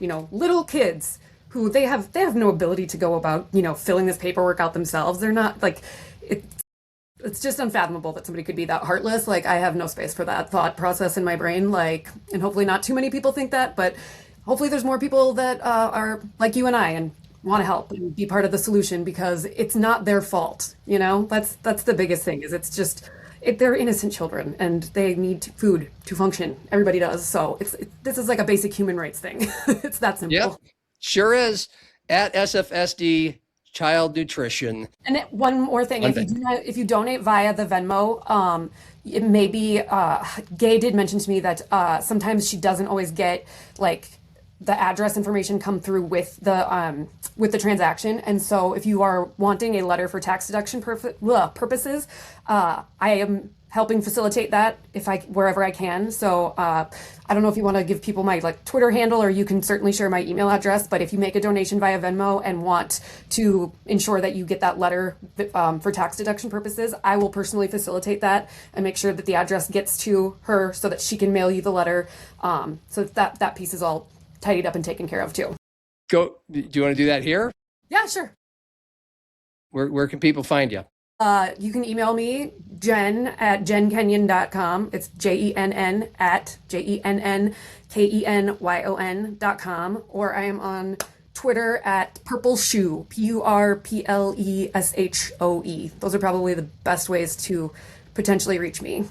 little kids who they have no ability to go about, filling this paperwork out themselves. They're not like, it's just unfathomable that somebody could be that heartless. Like, I have no space for that thought process in my brain. Like, and hopefully not too many people think that, but hopefully there's more people that are like you and I and want to help and be part of the solution, because it's not their fault. That's the biggest thing, is it's just, they're innocent children and they need food to function. Everybody does. So this is like a basic human rights thing. It's that simple. Yep, sure is. At SFSD Child Nutrition. And one more thing, if you donate via the Venmo, it may be, Gay did mention to me that sometimes she doesn't always get like the address information come through with the transaction. And so if you are wanting a letter for tax deduction purposes, I am helping facilitate that wherever I can. So I don't know if you want to give people my Twitter handle, or you can certainly share my email address. But if you make a donation via Venmo and want to ensure that you get that letter for tax deduction purposes, I will personally facilitate that and make sure that the address gets to her so that she can mail you the letter. So that piece is all tidied up and taken care of too. Do you want to do that here? Yeah, sure. Where can people find you? You can email me, Jenn at JennKenyon.com. It's JENN at JENNKENYON.com. Or I am on Twitter at Purpleshoe, PURPLESHOE. Those are probably the best ways to potentially reach me.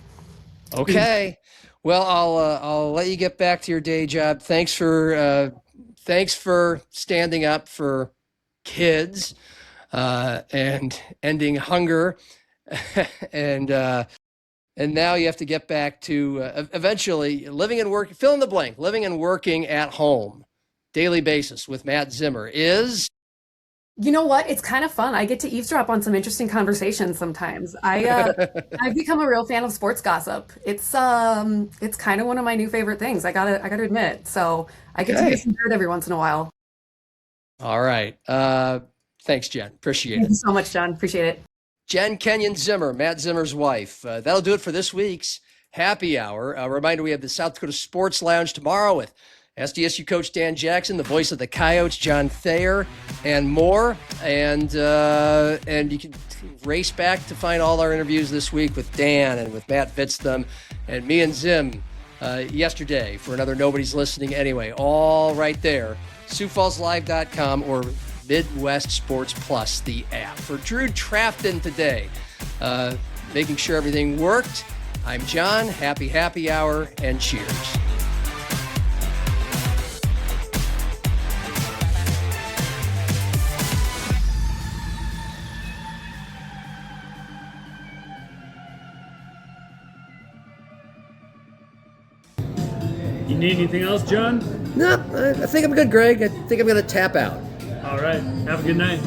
Okay. Well, I'll let you get back to your day job. Thanks for standing up for kids and ending hunger, and now you have to get back to eventually living and working. Fill in the blank. Living and working at home, daily basis with Matt Zimmer is. You know what? It's kind of fun. I get to eavesdrop on some interesting conversations sometimes. I've become a real fan of sports gossip. It's kind of one of my new favorite things. I gotta admit. So I get to hear some dirt every once in a while. All right. Thanks, Jen. Appreciate it. Thank you so much, John. Appreciate it. Jenn Kenyon Zimmer, Matt Zimmer's wife. That'll do it for this week's happy hour. A reminder: we have the South Dakota Sports Lounge tomorrow with SDSU coach Dan Jackson, the voice of the Coyotes, John Thayer, and more. And you can race back to find all our interviews this week with Dan and with Matt Vitztham and me and Zim yesterday for another Nobody's Listening Anyway. All right there. SiouxFallsLive.com or Midwest Sports Plus, the app. For Drew Trafton today, making sure everything worked, I'm John. Happy hour, and cheers. You need anything else, John? No, I think I'm good, Greg. I think I'm going to tap out. All right. Have a good night.